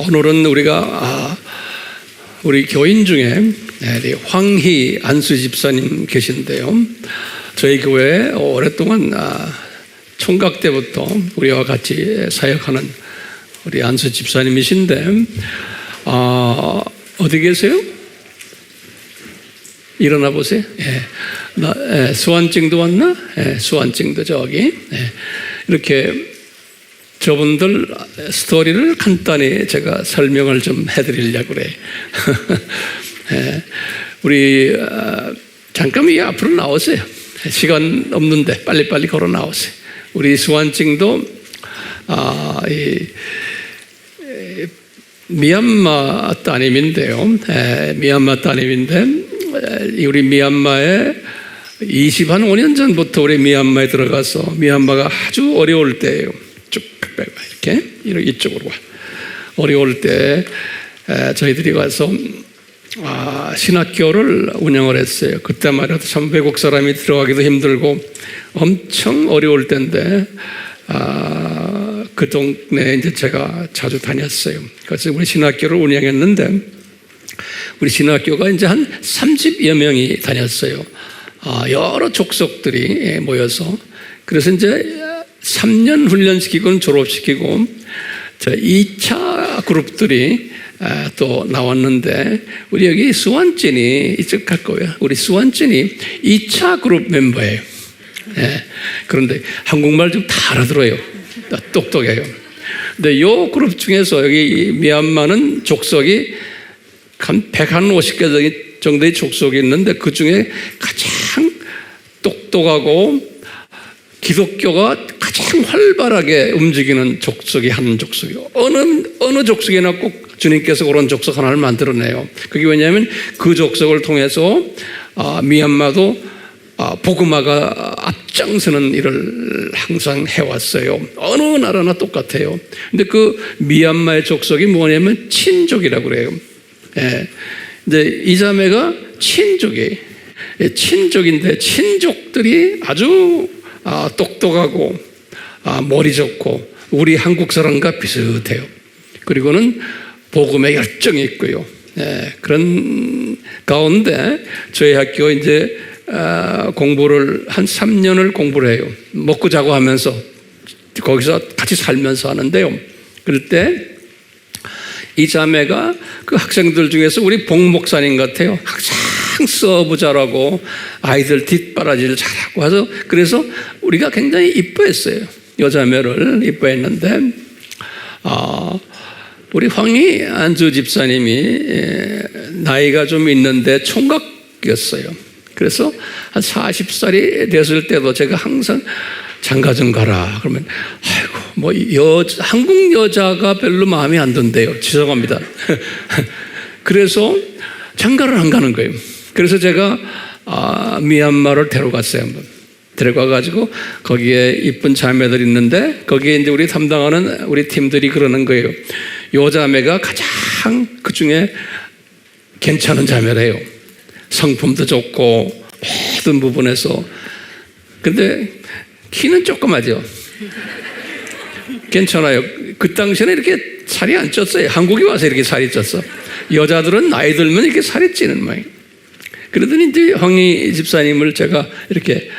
오늘은 우리가 우리 교인 중에 황희 안수 집사님 계신데요. 저희 교회에 오랫동안 총각 때부터 우리와 같이 사역하는 우리 안수 집사님이신데 어디 계세요? 일어나 보세요. 수완증도 왔나? 수완증도 저기. 이렇게 저분들 스토리를 간단히 제가 설명을 좀 해드리려고 그래요. 우리 잠깐 이 앞으로 나오세요. 시간 없는데 빨리빨리 걸어 나오세요. 우리 수완증도 미얀마 따님인데요. 미얀마 따님인데 우리 미얀마에 25년 전부터 우리 미얀마에 들어가서 미얀마가 아주 어려울 때예요. 쭉 이렇게 이쪽으로 와. 어려울 때 저희들이 가서 신학교를 운영을 했어요. 그때만 해도 참 외국 사람이 들어가기도 힘들고 엄청 어려울 때인데 그 동네에 이제 제가 자주 다녔어요. 그래서 우리 신학교를 운영했는데 우리 신학교가 이제 한 30여 명이 다녔어요. 여러 족속들이 모여서 그래서 이제 3년 훈련시키고 졸업시키고 2차 그룹들이 또 나왔는데 우리 여기 수완찐이 이쪽 갈 거예요. 우리 수완찐이 2차 그룹 멤버예요. 그런데 한국말 좀 다 알아들어요. 똑똑해요. 근데 이 그룹 중에서 여기 미얀마는 족속이 한 150개 정도의 족속이 있는데 그 중에 가장 똑똑하고 기독교가 가장 활발하게 움직이는 족속이 한 족속이요. 어느 족속이나 꼭 주님께서 그런 족속 하나를 만들어내요. 그게 왜냐하면 그 족속을 통해서 미얀마도 복음화가 앞장서는 일을 항상 해왔어요. 어느 나라나 똑같아요. 근데 그 미얀마의 족속이 뭐냐면 친족이라고 그래요. 이제 이 자매가 친족인데 친족들이 아주 똑똑하고 머리 좋고 우리 한국 사람과 비슷해요. 그리고는 복음에 열정이 있고요. 그런 가운데 저희 학교 이제 공부를 한 3년을 공부를 해요. 먹고 자고 하면서 거기서 같이 살면서 하는데요. 그럴 때 이 자매가 그 학생들 중에서 우리 봉 목사님 같아요. 항상 서브 잘하고 아이들 뒷바라지를 잘하고 해서 그래서 우리가 굉장히 이뻐했어요. 여자매를 이뻐했는데 우리 황희 안수 집사님이 나이가 좀 있는데 총각이었어요. 그래서 한 40살이 됐을 때도 제가 항상 장가 좀 가라. 그러면 아이고 뭐 한국 여자가 별로 마음에 안 든대요. 죄송합니다. 그래서 장가를 안 가는 거예요. 그래서 제가 미얀마를 데려갔어요. 한번 데려가가지고 거기에 이쁜 자매들 있는데 거기에 이제 우리 담당하는 우리 팀들이 그러는 거예요. 요 자매가 가장 그 중에 괜찮은 자매래요. 성품도 좋고 모든 부분에서. 근데 키는 조그마죠. 괜찮아요. 그 당시에는 이렇게 살이 안 쪘어요. 한국에 와서 이렇게 살이 쪘어. 여자들은 나이 들면 이렇게 살이 찌는 모양. 그러더니 이제 황희 집사님을 제가 이렇게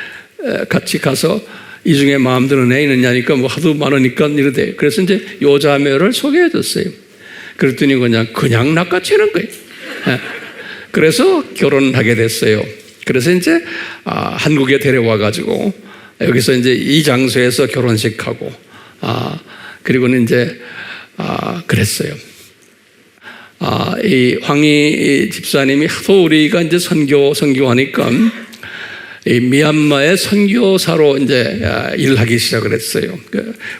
같이 가서 이 중에 마음 드는 애 있느냐니까 뭐 하도 많으니까 이러대. 그래서 이제 요 자매를 소개해 줬어요. 그랬더니 그냥 낚아채는 거예요. 그래서 결혼하게 됐어요. 그래서 이제 한국에 데려와 가지고 여기서 이제 이 장소에서 결혼식하고 그리고는 이제 그랬어요. 이 황희 집사님이 하도 우리가 이제 선교하니까 이 미얀마의 선교사로 이제 일하기 시작을 했어요.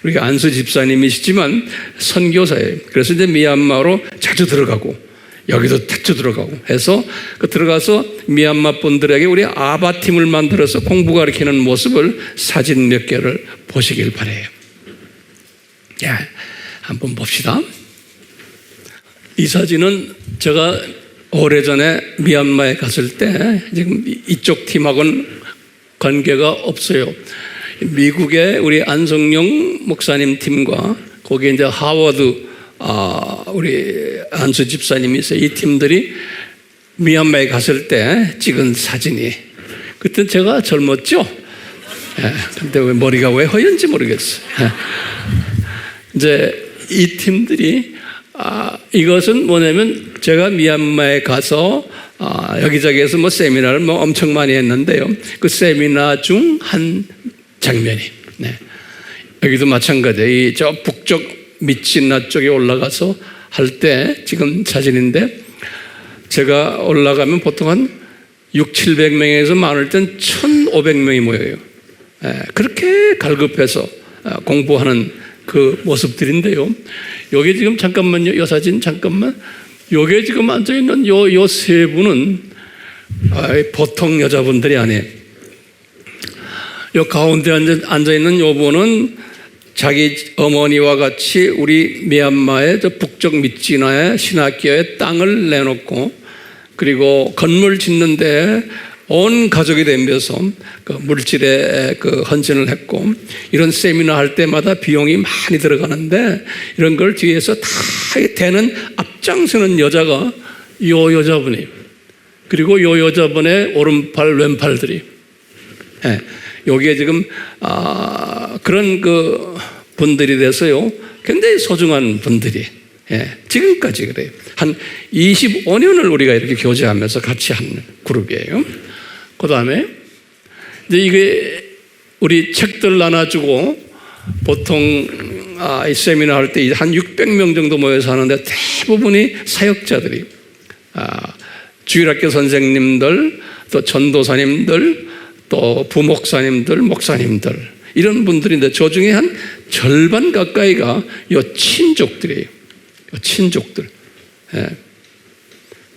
우리가 안수 집사님이시지만 선교사예요. 그래서 이제 미얀마로 자주 들어가고 여기도 자주 들어가고 해서 들어가서 미얀마 분들에게 우리 아바팀을 만들어서 공부 가르치는 모습을 사진 몇 개를 보시길 바라요. 한번 봅시다. 이 사진은 제가 오래전에 미얀마에 갔을 때 지금 이쪽 팀하고는 관계가 없어요. 미국의 우리 안성용 목사님 팀과 거기에 이제 하워드 우리 안수 집사님이 있어요. 이 팀들이 미얀마에 갔을 때 찍은 사진이. 그때 제가 젊었죠? 근데 왜 머리가 왜 허연지 모르겠어요. 이제 이 팀들이 이것은 뭐냐면 제가 미얀마에 가서 여기저기에서 뭐 세미나를 뭐 엄청 많이 했는데요. 그 세미나 중 한 장면이. 네. 여기도 마찬가지예요. 이 저 북쪽 미치나 쪽에 올라가서 할 때 지금 사진인데 제가 올라가면 보통 한 600~700명에서 많을 땐 1,500명이 모여요. 그렇게 갈급해서 공부하는 그 모습들인데요. 여기 지금 잠깐만요. 이 사진 잠깐만. 여기 지금 앉아있는 요 세 분은 보통 여자분들이 아니에요. 요 가운데 앉아있는 요 분은 자기 어머니와 같이 우리 미얀마의 저 북쪽 미찌나의 신학교에 땅을 내놓고 그리고 건물 짓는데 온 가족이 덤벼서 그 물질에 그 헌신을 했고 이런 세미나 할 때마다 비용이 많이 들어가는데 이런 걸 뒤에서 다 대는 앞장서는 여자가 요 여자분이에요. 그리고 요 여자분의 오른팔 왼팔들이 여기에 지금 그런 그 분들이 돼서요 굉장히 소중한 분들이 지금까지 그래요. 한 25년을 우리가 이렇게 교제하면서 같이 하는 그룹이에요. 그 다음에 이제 이게 우리 책들 나눠주고 보통 이 세미나 할 때 한 600명 정도 모여서 하는데 대부분이 사역자들이 주일학교 선생님들 또 전도사님들 또 부목사님들 목사님들 이런 분들인데 저 중에 한 절반 가까이가 요 친족들이에요. 친족들.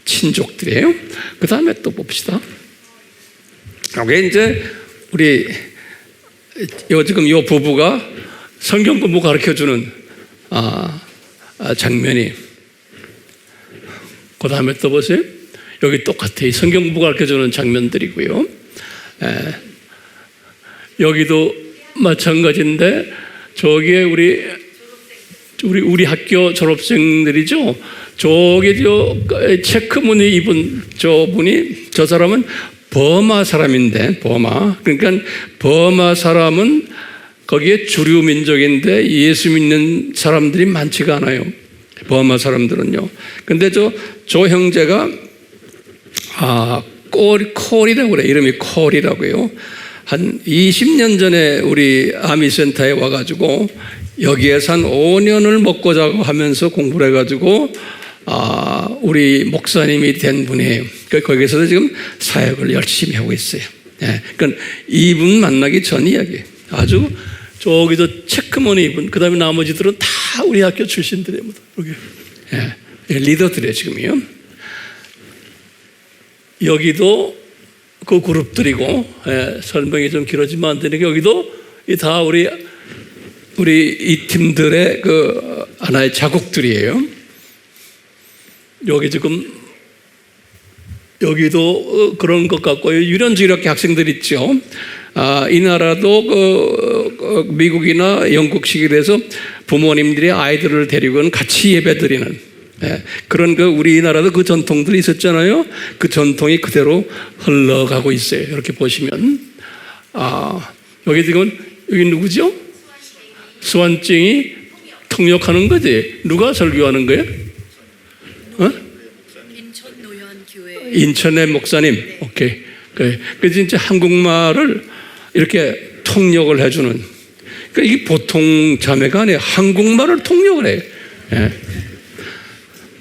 친족들이에요. 그 다음에 또 봅시다. 이게 이제 우리 지금 요 부부가 성경 공부 가르쳐 주는 장면이. 그 다음에 또 보세요. 여기 똑같아요. 성경 공부 가르쳐 주는 장면들이고요. 여기도 마찬가지인데 저기에 우리 학교 졸업생들이죠. 저기 저 체크무늬 입은 저 사람은 버마 사람인데 그러니까 버마 사람은 거기에 주류 민족인데 예수 믿는 사람들이 많지가 않아요. 버마 사람들은요. 근데 저 형제가 콜이라고 그래. 이름이 콜이라고요. 한 20년 전에 우리 아미센터에 와가지고 여기에서 한 5년을 먹고 자고 하면서 공부를 해가지고 우리 목사님이 된 분이에요. 거기서도 지금 사역을 열심히 하고 있어요. 그러니까 이분 만나기 전 이야기. 아주 저기도 체크무늬 입은 그 다음에 나머지들은 다 우리 학교 출신들이에요. 여기 리더들이에요 지금요. 여기도 그 그룹들이고 설명이 좀 길어지면 안 되니까 여기도 다 우리 이 팀들의 그 하나의 자국들이에요. 여기 지금 여기도 그런 것 같고요. 유년주일학교 학생들 있죠. 이 나라도 미국이나 영국식이 돼서 부모님들이 아이들을 데리고는 같이 예배드리는 그런 우리나라도 그 전통들이 있었잖아요. 그 전통이 그대로 흘러가고 있어요. 이렇게 보시면 여기 지금 여기 누구죠? 수완증이 통역하는 거지. 누가 설교하는 거예요? 인천의 목사님. 오케이. 그래서 이제 한국말을 이렇게 통역을 해주는. 그러니까 이게 보통 자매가 아니에요. 한국말을 통역을 해요.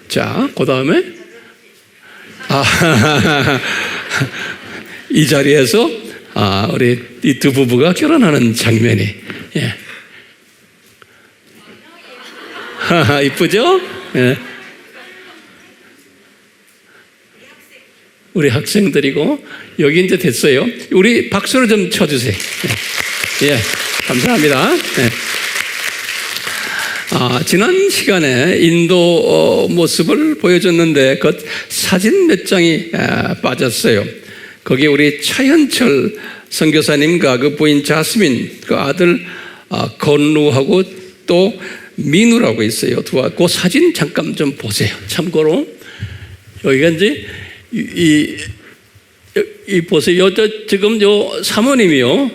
자, 그 다음에 이 자리에서 우리 이 두 부부가 결혼하는 장면이 이쁘죠? 우리 학생들이고 여기 이제 됐어요. 우리 박수를 좀 쳐주세요. 감사합니다. 지난 시간에 인도 모습을 보여줬는데 그 사진 몇 장이 빠졌어요. 거기 우리 차현철 선교사님과 그 부인 자스민 그 아들 건루하고 또 민우라고 있어요. 그 사진 잠깐 좀 보세요. 참고로 여기가 이제 이 보세요. 지금 요 사모님이요.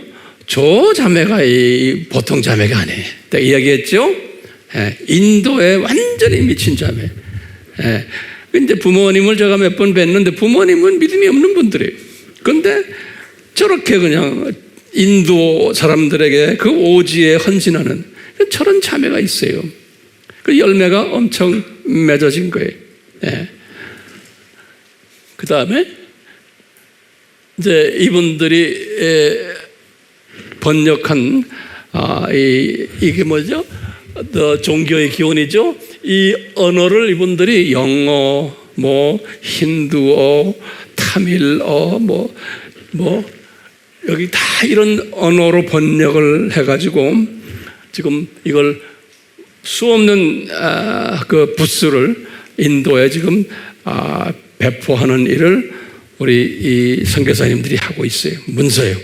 저 자매가 보통 자매가 아니에요. 내가 이야기했죠? 인도에 완전히 미친 자매. 근데 부모님을 제가 몇 번 뵀는데 부모님은 믿음이 없는 분들이에요. 근데 저렇게 그냥 인도 사람들에게 그 오지에 헌신하는 저런 자매가 있어요. 그 열매가 엄청 맺어진 거예요. 그 다음에 이제 이분들이 번역한 이게 뭐죠? 종교의 기원이죠. 이 언어를 이분들이 영어, 힌두어, 타밀어, 여기 다 이런 언어로 번역을 해가지고 지금 이걸 수없는 그 부스를 인도에 지금 배포하는 일을 우리 이 선교사님들이 하고 있어요. 문서요.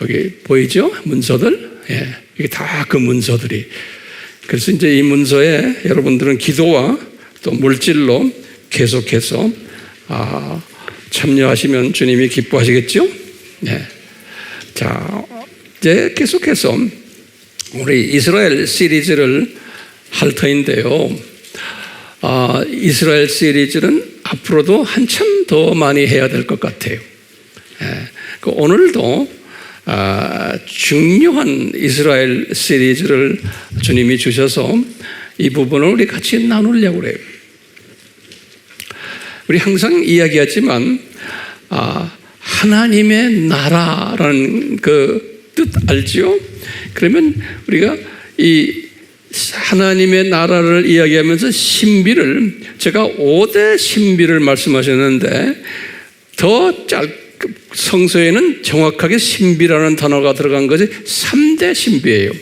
여기 보이죠? 문서들. 이게 다 그 문서들이. 그래서 이제 이 문서에 여러분들은 기도와 또 물질로 계속해서 참여하시면 주님이 기뻐하시겠죠? 자, 이제 계속해서 우리 이스라엘 시리즈를 할 터인데요. 이스라엘 시리즈는 앞으로도 한참 더 많이 해야 될 것 같아요. 오늘도 중요한 이스라엘 시리즈를 주님이 주셔서 이 부분을 우리 같이 나누려고 그래요. 우리 항상 이야기하지만 하나님의 나라라는 그 뜻 알죠? 그러면 우리가 이 하나님의 나라를 이야기하면서 신비를 제가 5대 신비를 말씀하셨는데 더 성서에는 정확하게 신비라는 단어가 들어간 것이 3대 신비예요.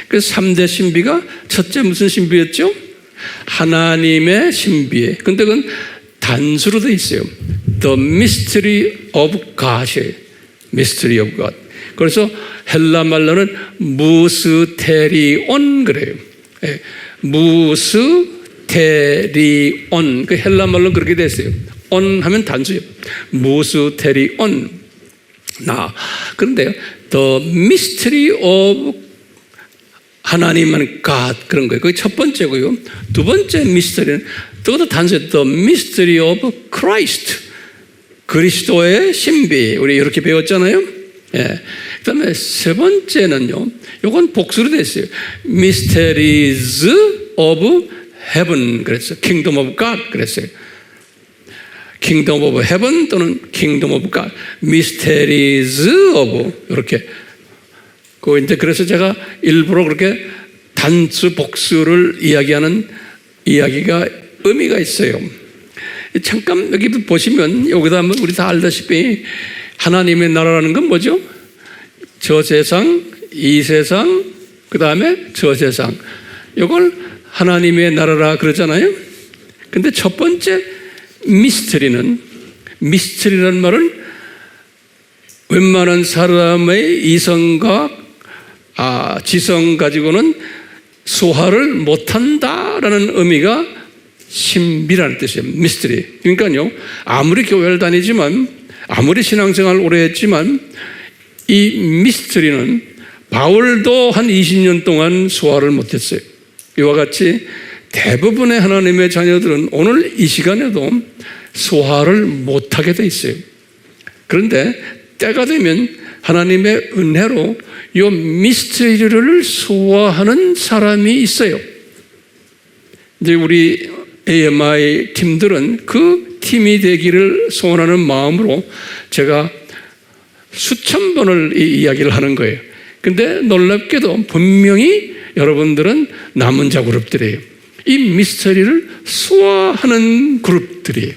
그 3대 신비가 첫째 무슨 신비였죠? 하나님의 신비. 근데 그건 단수로 되어 있어요. The mystery of God이에요. Mystery of God. 그래서 헬라 말로는 무스테리온 그래요. 무스테리온. 그 헬라 말로는 그렇게 됐어요. 온 하면 단수예요. 무스테리온. 그런데요, the mystery of 하나님은 God 그런 거예요. 그게 첫 번째고요. 두 번째 미스터리는 그것도 단수예요. The mystery of Christ. 그리스도의 신비. 우리 이렇게 배웠잖아요. 그다음에 세 번째는요. 이건 복수로 됐어요. Mysteries of Heaven 그랬어요. Kingdom of God 그랬어요. Kingdom of Heaven 또는 Kingdom of God. Mysteries of 이렇게. 그래서 제가 일부러 그렇게 단수 복수를 이야기하는 이야기가 의미가 있어요. 잠깐 여기 보시면 여기다 한번 우리 다 알다시피 하나님의 나라라는 건 뭐죠? 저 세상, 이 세상, 그 다음에 저 세상. 이걸 하나님의 나라라 그러잖아요. 근데 첫 번째 미스터리라는 말은 웬만한 사람의 이성과 지성 가지고는 소화를 못한다라는 의미가 신비라는 뜻이에요. 미스터리. 그러니까요, 아무리 교회를 다니지만, 아무리 신앙생활을 오래 했지만, 이 미스터리는 바울도 한 20년 동안 소화를 못했어요. 이와 같이 대부분의 하나님의 자녀들은 오늘 이 시간에도 소화를 못하게 돼 있어요. 그런데 때가 되면 하나님의 은혜로 이 미스터리를 소화하는 사람이 있어요. 이제 우리 AMI 팀들은 그 팀이 되기를 소원하는 마음으로 제가 수천 번을 이 이야기를 하는 거예요. 근데 놀랍게도 분명히 여러분들은 남은 자 그룹들이에요. 이 미스터리를 소화하는 그룹들이에요.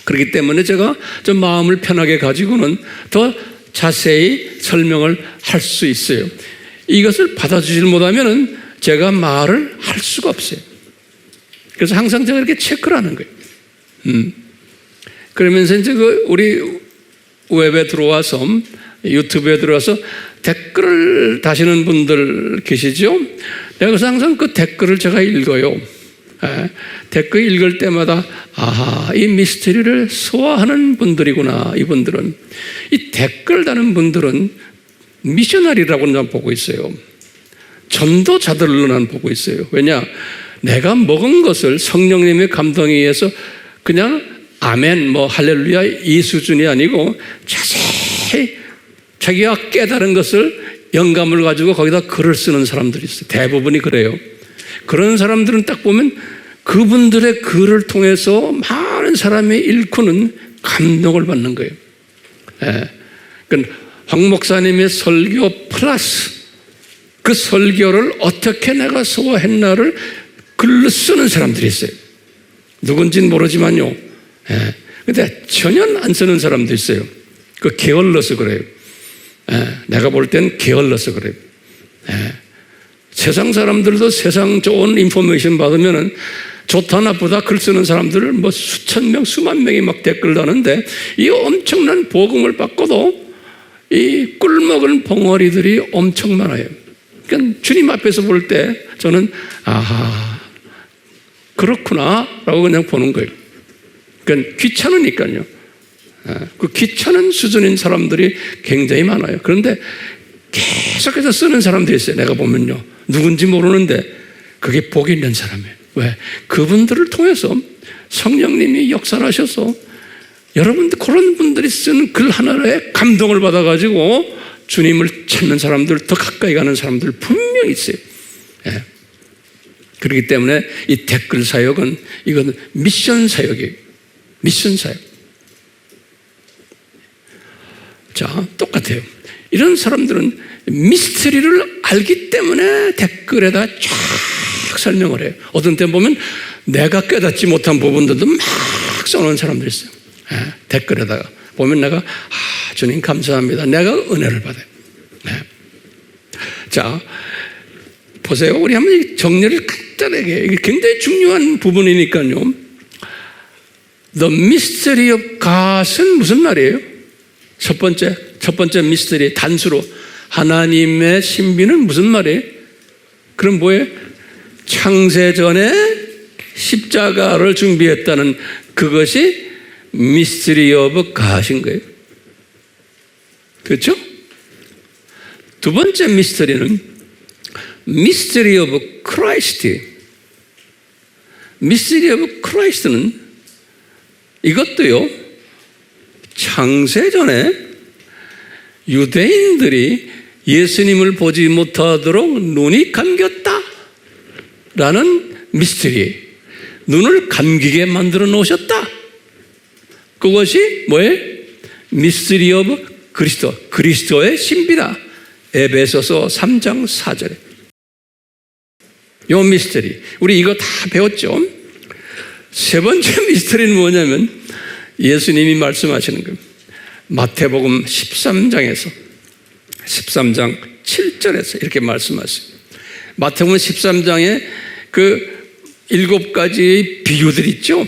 그렇기 때문에 제가 좀 마음을 편하게 가지고는 더 자세히 설명을 할 수 있어요. 이것을 받아주질 못하면 제가 말을 할 수가 없어요. 그래서 항상 제가 이렇게 체크를 하는 거예요. 그러면서 이제 우리 웹에 들어와서 유튜브에 들어와서 댓글을 다시는 분들 계시죠? 내가 그래서 항상 그 댓글을 제가 읽어요. 댓글 읽을 때마다 아하, 이 미스터리를 소화하는 분들이구나. 이분들은, 이 댓글 다는 분들은 미셔너리라고 난 보고 있어요. 전도자들로 난 보고 있어요. 왜냐? 내가 먹은 것을 성령님의 감동에 의해서 그냥 아멘, 할렐루야 이 수준이 아니고 자세히 자기가 깨달은 것을 영감을 가지고 거기다 글을 쓰는 사람들이 있어요. 대부분이 그래요. 그런 사람들은 딱 보면 그분들의 글을 통해서 많은 사람이 일구는 감동을 받는 거예요. 그러니까 황 목사님의 설교 플러스 그 설교를 어떻게 내가 소화했나를 글로 쓰는 사람들이 있어요. 누군지는 모르지만요. 근데 전혀 안 쓰는 사람도 있어요. 그 게을러서 그래요. 내가 볼 땐 게을러서 그래요. 세상 사람들도 세상 좋은 인포메이션 받으면은 좋다 나쁘다 글 쓰는 사람들을 수천 명, 수만 명이 막 댓글 다는데 이 엄청난 복음을 받고도 이 꿀먹은 벙어리들이 엄청 많아요. 그러니까 주님 앞에서 볼 때 저는 아하, 그렇구나 라고 그냥 보는 거예요. 그러니까 귀찮으니까요. 그 귀찮은 수준인 사람들이 굉장히 많아요. 그런데 계속해서 쓰는 사람들이 있어요. 내가 보면요. 누군지 모르는데 그게 복 있는 사람이에요. 왜? 그분들을 통해서 성령님이 역사를 하셔서 여러분들 그런 분들이 쓰는 글 하나에 감동을 받아가지고 주님을 찾는 사람들, 더 가까이 가는 사람들 분명히 있어요. 그렇기 때문에 이 댓글 사역은 이건 미션 사역이에요. 미션 사역. 자, 똑같아요. 이런 사람들은 미스터리를 알기 때문에 댓글에다 쫙 설명을 해요. 어떤 때 보면 내가 깨닫지 못한 부분들도 막 써놓은 사람들이 있어요. 댓글에다가 보면 내가 주님 감사합니다. 내가 은혜를 받아요. 자, 보세요. 우리 한번 정리를 간단하게, 이게 굉장히 중요한 부분이니까요. The mystery of God은 무슨 말이에요? 첫 번째 미스터리, 단수로 하나님의 신비는 무슨 말이에요? 그럼 뭐예요? 창세전에 십자가를 준비했다는 그것이 미스터리 오브 갓인 거예요. 그렇죠? 두 번째 미스터리는 미스터리 오브 크라이스트. 미스터리 오브 크라이스트는 이것도요, 창세전에 유대인들이 예수님을 보지 못하도록 눈이 감겼다 라는 미스터리, 눈을 감기게 만들어 놓으셨다. 그것이 뭐예요? 미스터리 오브 그리스도, 그리스도의 신비다. 에베소서 3장 4절에 요 미스터리, 우리 이거 다 배웠죠? 세 번째 미스터리는 뭐냐면 예수님이 말씀하시는 거예요. 마태복음 13장 7절에서 이렇게 말씀하세요. 마태복음 13장에 그 7가지의 비유들 있죠?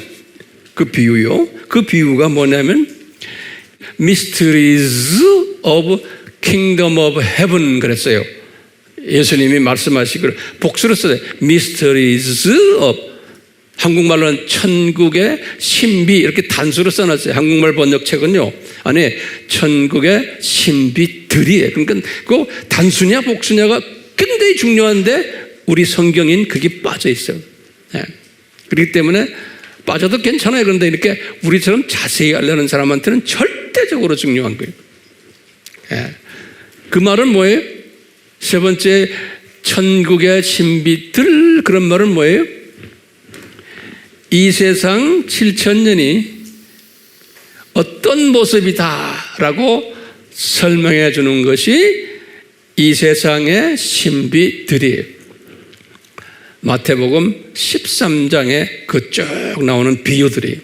그 비유요. 그 비유가 뭐냐면 Mysteries of Kingdom of Heaven 그랬어요. 예수님이 말씀하시기를 복수로 써요. Mysteries of, 한국말로는 천국의 신비 이렇게 단수로 써놨어요. 한국말 번역책은요. 안에 천국의 신비들이에요. 그러니까 그 단수냐 복수냐가 굉장히 중요한데 우리 성경인 그게 빠져 있어요. 그렇기 때문에 빠져도 괜찮아요. 그런데 이렇게 우리처럼 자세히 알려는 사람한테는 절대적으로 중요한 거예요. 그 말은 뭐예요? 세 번째 천국의 신비들, 그런 말은 뭐예요? 이 세상 7,000년이 어떤 모습이다라고 설명해 주는 것이 이 세상의 신비들이에요. 마태복음 13장에 그 쭉 나오는 비유들이,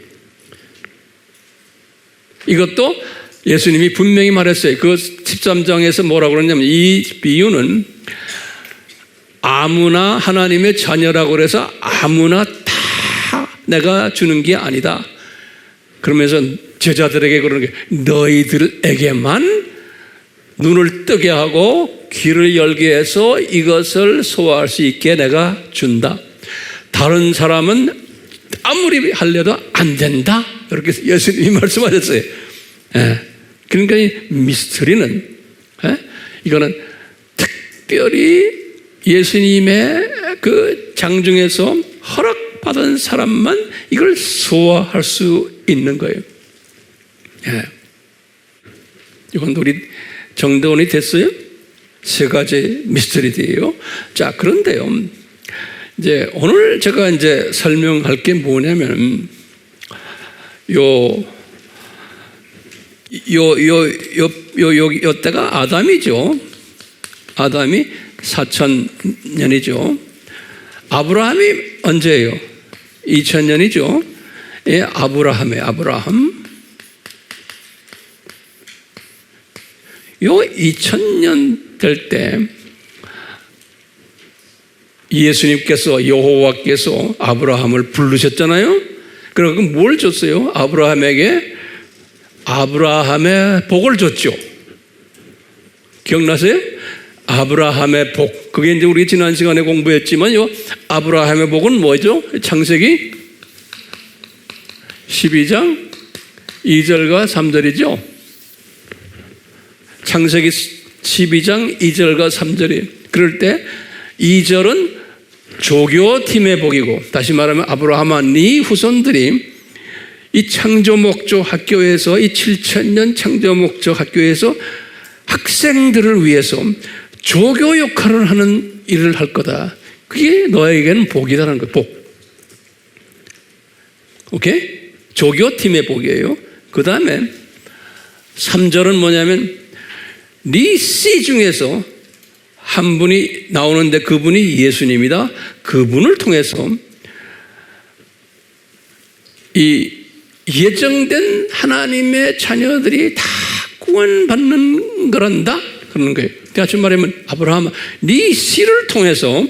이것도 예수님이 분명히 말했어요. 그 13장에서 뭐라고 그러냐면 이 비유는 아무나 하나님의 자녀라고 그래서 아무나 다 내가 주는 게 아니다. 그러면서 제자들에게 그러는 게 너희들에게만 눈을 뜨게 하고 귀를 열게 해서 이것을 소화할 수 있게 내가 준다. 다른 사람은 아무리 하려도 안 된다. 이렇게 예수님이 말씀하셨어요. 예. 그러니까 이 미스터리는, 이거는 특별히 예수님의 그 장중에서 허락받은 사람만 이걸 소화할 수 있는 거예요. 예. 이건 우리 정대원이 됐어요? 세 가지 미스터리들이에요. 자, 그런데요. 이제 오늘 제가 이제 설명할 게 뭐냐면, 요때가 아담이죠. 아담이 4,000년이죠. 아브라함이 언제예요? 2,000년이죠. 예, 아브라함. 요 2000년 될 때 예수님께서, 여호와께서 아브라함을 부르셨잖아요. 그리고 뭘 줬어요? 아브라함에게 아브라함의 복을 줬죠. 기억나세요? 아브라함의 복. 그게 이제 우리 지난 시간에 공부했지만요. 아브라함의 복은 뭐죠? 창세기 12장 2절과 3절이죠. 창세기 12장 2절과 3절이. 그럴 때 2절은 조교팀의 복이고, 다시 말하면 아브라함아 네 후손들이 이 창조목조 학교에서, 이 7,000년 창조목조 학교에서 학생들을 위해서 조교 역할을 하는 일을 할 거다. 그게 너에게는 복이라는 거예요. 복. 오케이? 조교팀의 복이에요. 그 다음에 3절은 뭐냐면 네 씨 중에서 한 분이 나오는데 그분이 예수님이다. 그분을 통해서 이 예정된 하나님의 자녀들이 다 구원받는 거란다. 그러는 거예요. 다시 말하면 아브라함, 네 씨를 통해서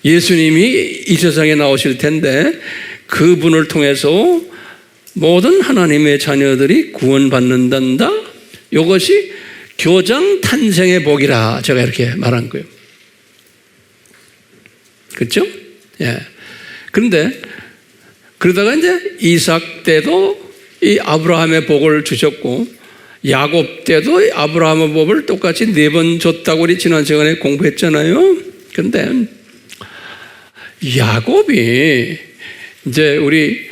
예수님이 이 세상에 나오실 텐데 그분을 통해서 모든 하나님의 자녀들이 구원받는단다. 이것이 교장 탄생의 복이라 제가 이렇게 말한 거예요. 그렇죠? 예. 그런데 그러다가 이제 이삭 때도 이 아브라함의 복을 주셨고, 야곱 때도 아브라함의 복을 똑같이 4번 줬다고 우리 지난 시간에 공부했잖아요. 그런데 야곱이 이제 우리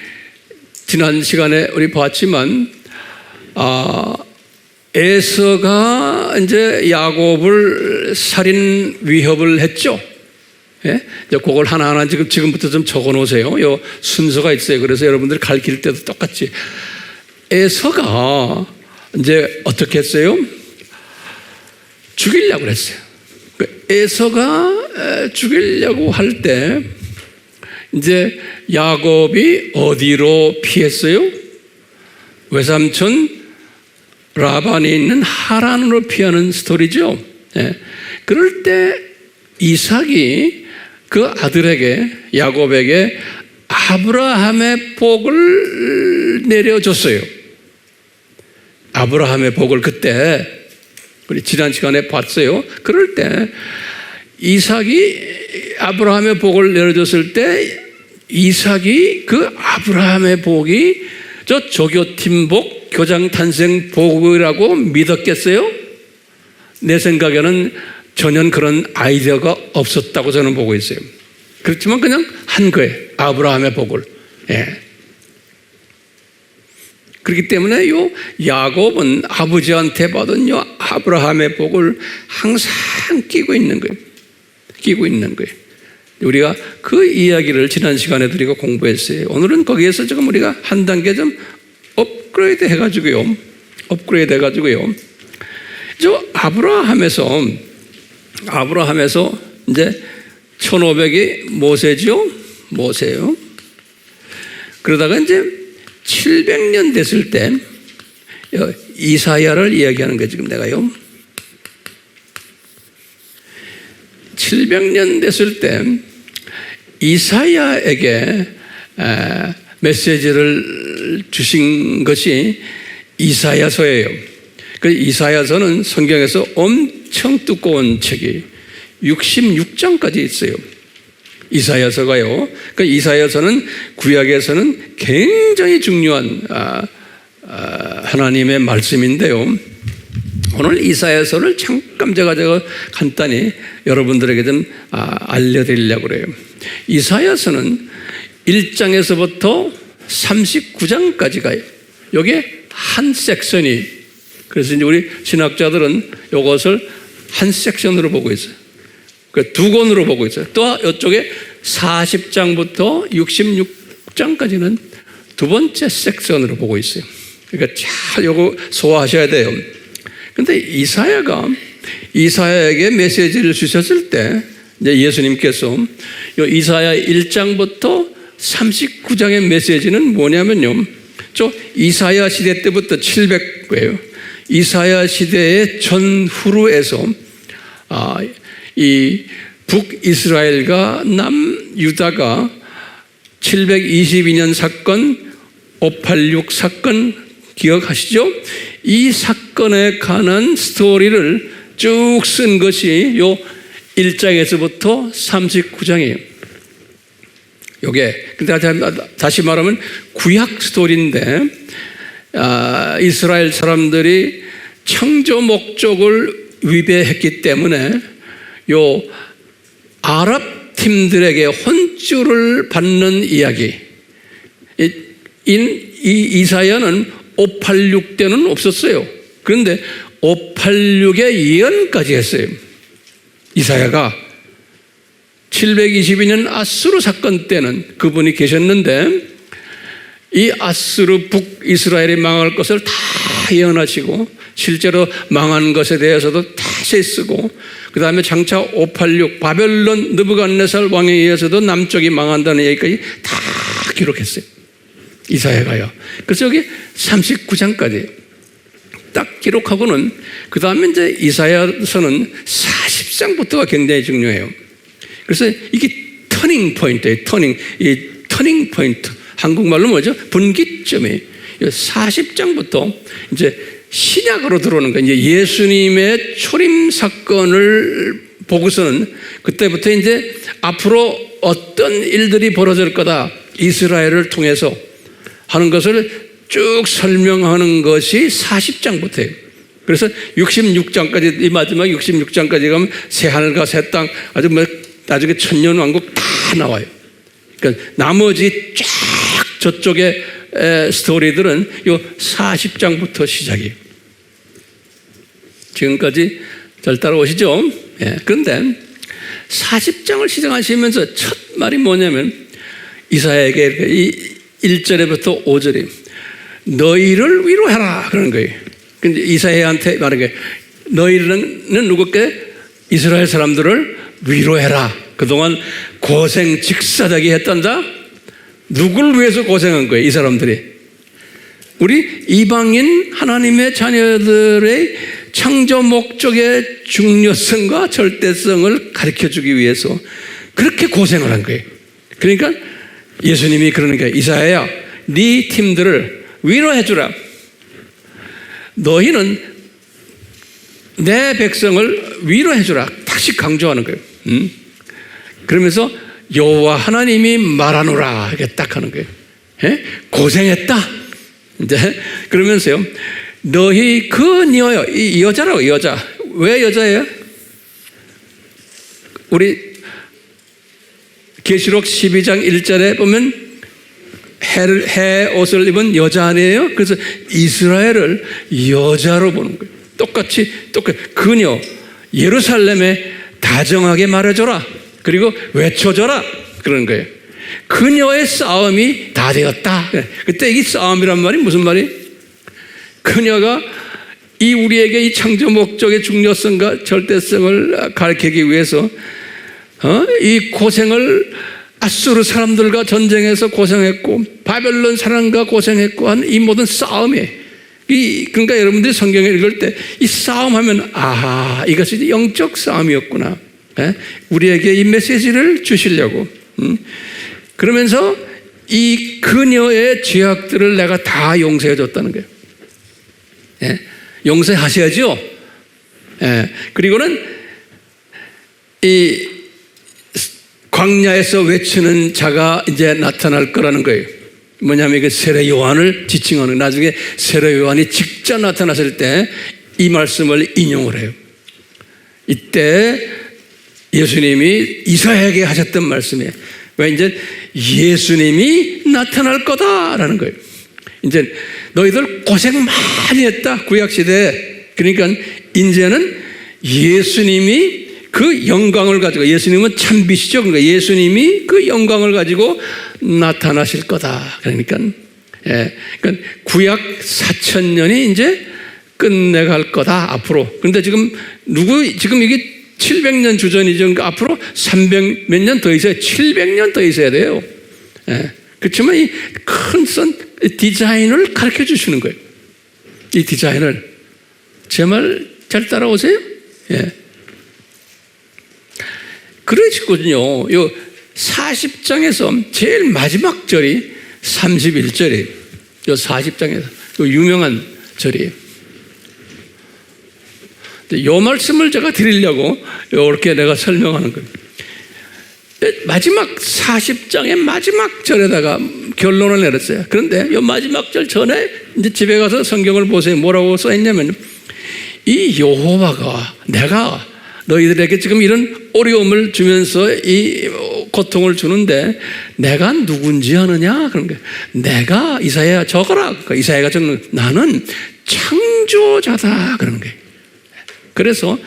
지난 시간에 우리 봤지만, 에서가 이제 야곱을 살인 위협을 했죠. 예? 이제 그걸 하나하나 지금부터 좀 적어 놓으세요. 요 순서가 있어요. 그래서 여러분들이 가르칠 때도 똑같이. 에서가 이제 어떻게 했어요? 죽이려고 그랬어요. 에서가 죽이려고 할 때 이제 야곱이 어디로 피했어요? 외삼촌 라반이 있는 하란으로 피하는 스토리죠. 예. 그럴 때 이삭이 그 아들에게, 야곱에게 아브라함의 복을 내려줬어요. 아브라함의 복을 그때 우리 지난 시간에 봤어요. 그럴 때 이삭이 아브라함의 복을 내려줬을 때 이삭이 그 아브라함의 복이 저 조교팀 복, 교장 탄생 복이라고 믿었겠어요? 내 생각에는 전혀 그런 아이디어가 없었다고 저는 보고 있어요. 그렇지만 그냥 한 거예요. 아브라함의 복을. 예. 그렇기 때문에 요 야곱은 아버지한테 받은 요 아브라함의 복을 항상 끼고 있는 거예요. 끼고 있는 거예요. 우리가 그 이야기를 지난 시간에 드리고 공부했어요. 오늘은 거기에서 지금 우리가 한 단계 좀 업그레이드 해가지고요. 저 아브라함에서 이제 1500이 모세죠? 모세요. 그러다가 이제 700년 됐을 때 이사야를 이야기하는 거예요. 지금 내가요. 700년 됐을 때 이사야에게 메시지를 주신 것이 이사야서예요. 그 이사야서는 성경에서 엄청 두꺼운 책이 66장까지 있어요. 이사야서가요. 그 이사야서는 구약에서는 굉장히 중요한 하나님의 말씀인데요. 오늘 이사야서를 잠깐 제가 간단히 여러분들에게 좀 알려드리려고 그래요. 이사야서는 1장에서부터 39장까지 가요. 이게 한 섹션이, 그래서 이제 우리 신학자들은 이것을 한 섹션으로 보고 있어요. 그 두 권으로 보고 있어요. 또 이쪽에 40장부터 66장까지는 두 번째 섹션으로 보고 있어요. 그러니까 잘 이거 소화하셔야 돼요. 근데 이사야에게 메시지를 주셨을 때, 이제 예수님께서 이사야 1장부터 39장의 메시지는 뭐냐면요. 저 이사야 시대 때부터 700예요. 이사야 시대의 전후로 해서 이 북이스라엘과 남유다가 722년 사건, 586 사건 기억하시죠? 이 사건에 관한 스토리를 쭉 쓴 것이 요 1장에서부터 39장이에요. 요게, 근데 다시 말하면 구약 스토리인데, 이스라엘 사람들이 창조 목적을 위배했기 때문에 요 아랍 팀들에게 혼쭐을 받는 이야기. 이 이사야는 586 때는 없었어요. 그런데 586의 예언까지 했어요. 이사야가 722년 아수르 사건 때는 그분이 계셨는데, 이 아수르 북이스라엘이 망할 것을 다 예언하시고 실제로 망한 것에 대해서도 다시 쓰고, 그 다음에 장차 586 바벨론 느부갓네살 왕에 의해서도 남쪽이 망한다는 얘기까지 다 기록했어요. 이사야가요. 그래서 여기 39장까지 딱 기록하고는, 그 다음에 이제 이사야서는 40장부터가 굉장히 중요해요. 그래서 이게 터닝 포인트예요. 이 터닝 포인트. 한국말로 뭐죠? 분기점이에요. 40장부터 이제 신약으로 들어오는 거예요. 이제 예수님의 초림 사건을 보고서는 그때부터 이제 앞으로 어떤 일들이 벌어질 거다, 이스라엘을 통해서 하는 것을 쭉 설명하는 것이 40장부터예요. 그래서 66장까지, 이 마지막 66장까지 가면 새하늘과 새 땅, 아주 뭐 나중에 천년왕국 다 나와요. 그러니까 나머지 쫙 저쪽의 스토리들은 요 40장부터 시작이에요. 지금까지 잘 따라오시죠? 예. 그런데 40장을 시작하시면서 첫 말이 뭐냐면, 이사야에게 이 1절에부터 5절에 너희를 위로해라 그러는 거예요. 근데 이사야한테 말한 게, 너희는 누구께? 이스라엘 사람들을 위로해라. 그동안 고생 직사하게 했던 자, 누굴 위해서 고생한 거예요? 이 사람들이 우리 이방인 하나님의 자녀들의 창조 목적의 중요성과 절대성을 가르쳐주기 위해서 그렇게 고생을 한 거예요. 그러니까 예수님이 그러는 거예요. 이사야야, 네 팀들을 위로해주라. 너희는 내 백성을 위로해주라. 다시 강조하는 거예요. 그러면서 여호와 하나님이 말하노라, 이렇게 딱 하는 거예요. 예? 고생했다. 이제 그러면서요, 너희 그녀여, 이 여자라고, 여자. 왜 여자예요? 우리 계시록 12장 1절에 보면 해 옷을 입은 여자 아니에요? 그래서 이스라엘을 여자로 보는 거예요. 똑같이 그녀 예루살렘에 다정하게 말해줘라. 그리고 외쳐줘라. 그런 거예요. 그녀의 싸움이 다 되었다. 그때 이 싸움이란 말이 무슨 말이? 그녀가 우리에게 이 창조 목적의 중요성과 절대성을 가르치기 위해서 이 고생을 아수르 사람들과 전쟁에서 고생했고 바벨론 사람과 고생했고 한 이 모든 싸움에, 그러니까 여러분들이 성경을 읽을 때 이 싸움하면 이것이 영적 싸움이었구나. 우리에게 이 메시지를 주시려고. 그러면서 이 그녀의 죄악들을 내가 다 용서해 줬다는 거예요. 용서하셔야죠. 예. 그리고는 이 광야에서 외치는 자가 이제 나타날 거라는 거예요. 뭐냐면 그 세례 요한을 지칭하는, 나중에 세례 요한이 직접 나타났을 때 이 말씀을 인용을 해요. 이때 예수님이 이사야에게 하셨던 말씀이에요. 왜 이제 예수님이 나타날 거다라는 거예요. 이제 너희들 고생 많이 했다, 구약시대에. 그러니까 이제는 예수님이 그 영광을 가지고, 예수님은 참빛이죠. 그러니까 예수님이 그 영광을 가지고 나타나실 거다. 그러니까, 그러니까 구약 4,000년이 이제 끝내갈 거다, 앞으로. 그런데 지금 지금 이게 700년 주전이죠. 그러니까 앞으로 300 몇 년 더 있어야, 700년 더 있어야 돼요. 그렇지만 이 큰 디자인을 가르쳐 주시는 거예요. 이 디자인을. 제 말 잘 따라오세요? 예. 그러시거든요. 요 40장에서 제일 마지막 절이 31절이에요. 요 40장에서. 요 유명한 절이에요. 요 말씀을 제가 드리려고 이렇게 내가 설명하는 거예요. 마지막 40장의 마지막 절에다가 결론을 내렸어요. 그런데 요 마지막 절 전에 이제 집에 가서 성경을 보세요. 뭐라고 써있냐면, 이 여호와가 내가 너희들에게 지금 이런 어려움을 주면서 이 고통을 주는데 내가 누군지 아느냐? 그런 거예요. 내가, 이사야 적어라. 그러니까 이사야가 적는, 나는 창조자다. 그러는 거예요. 그래서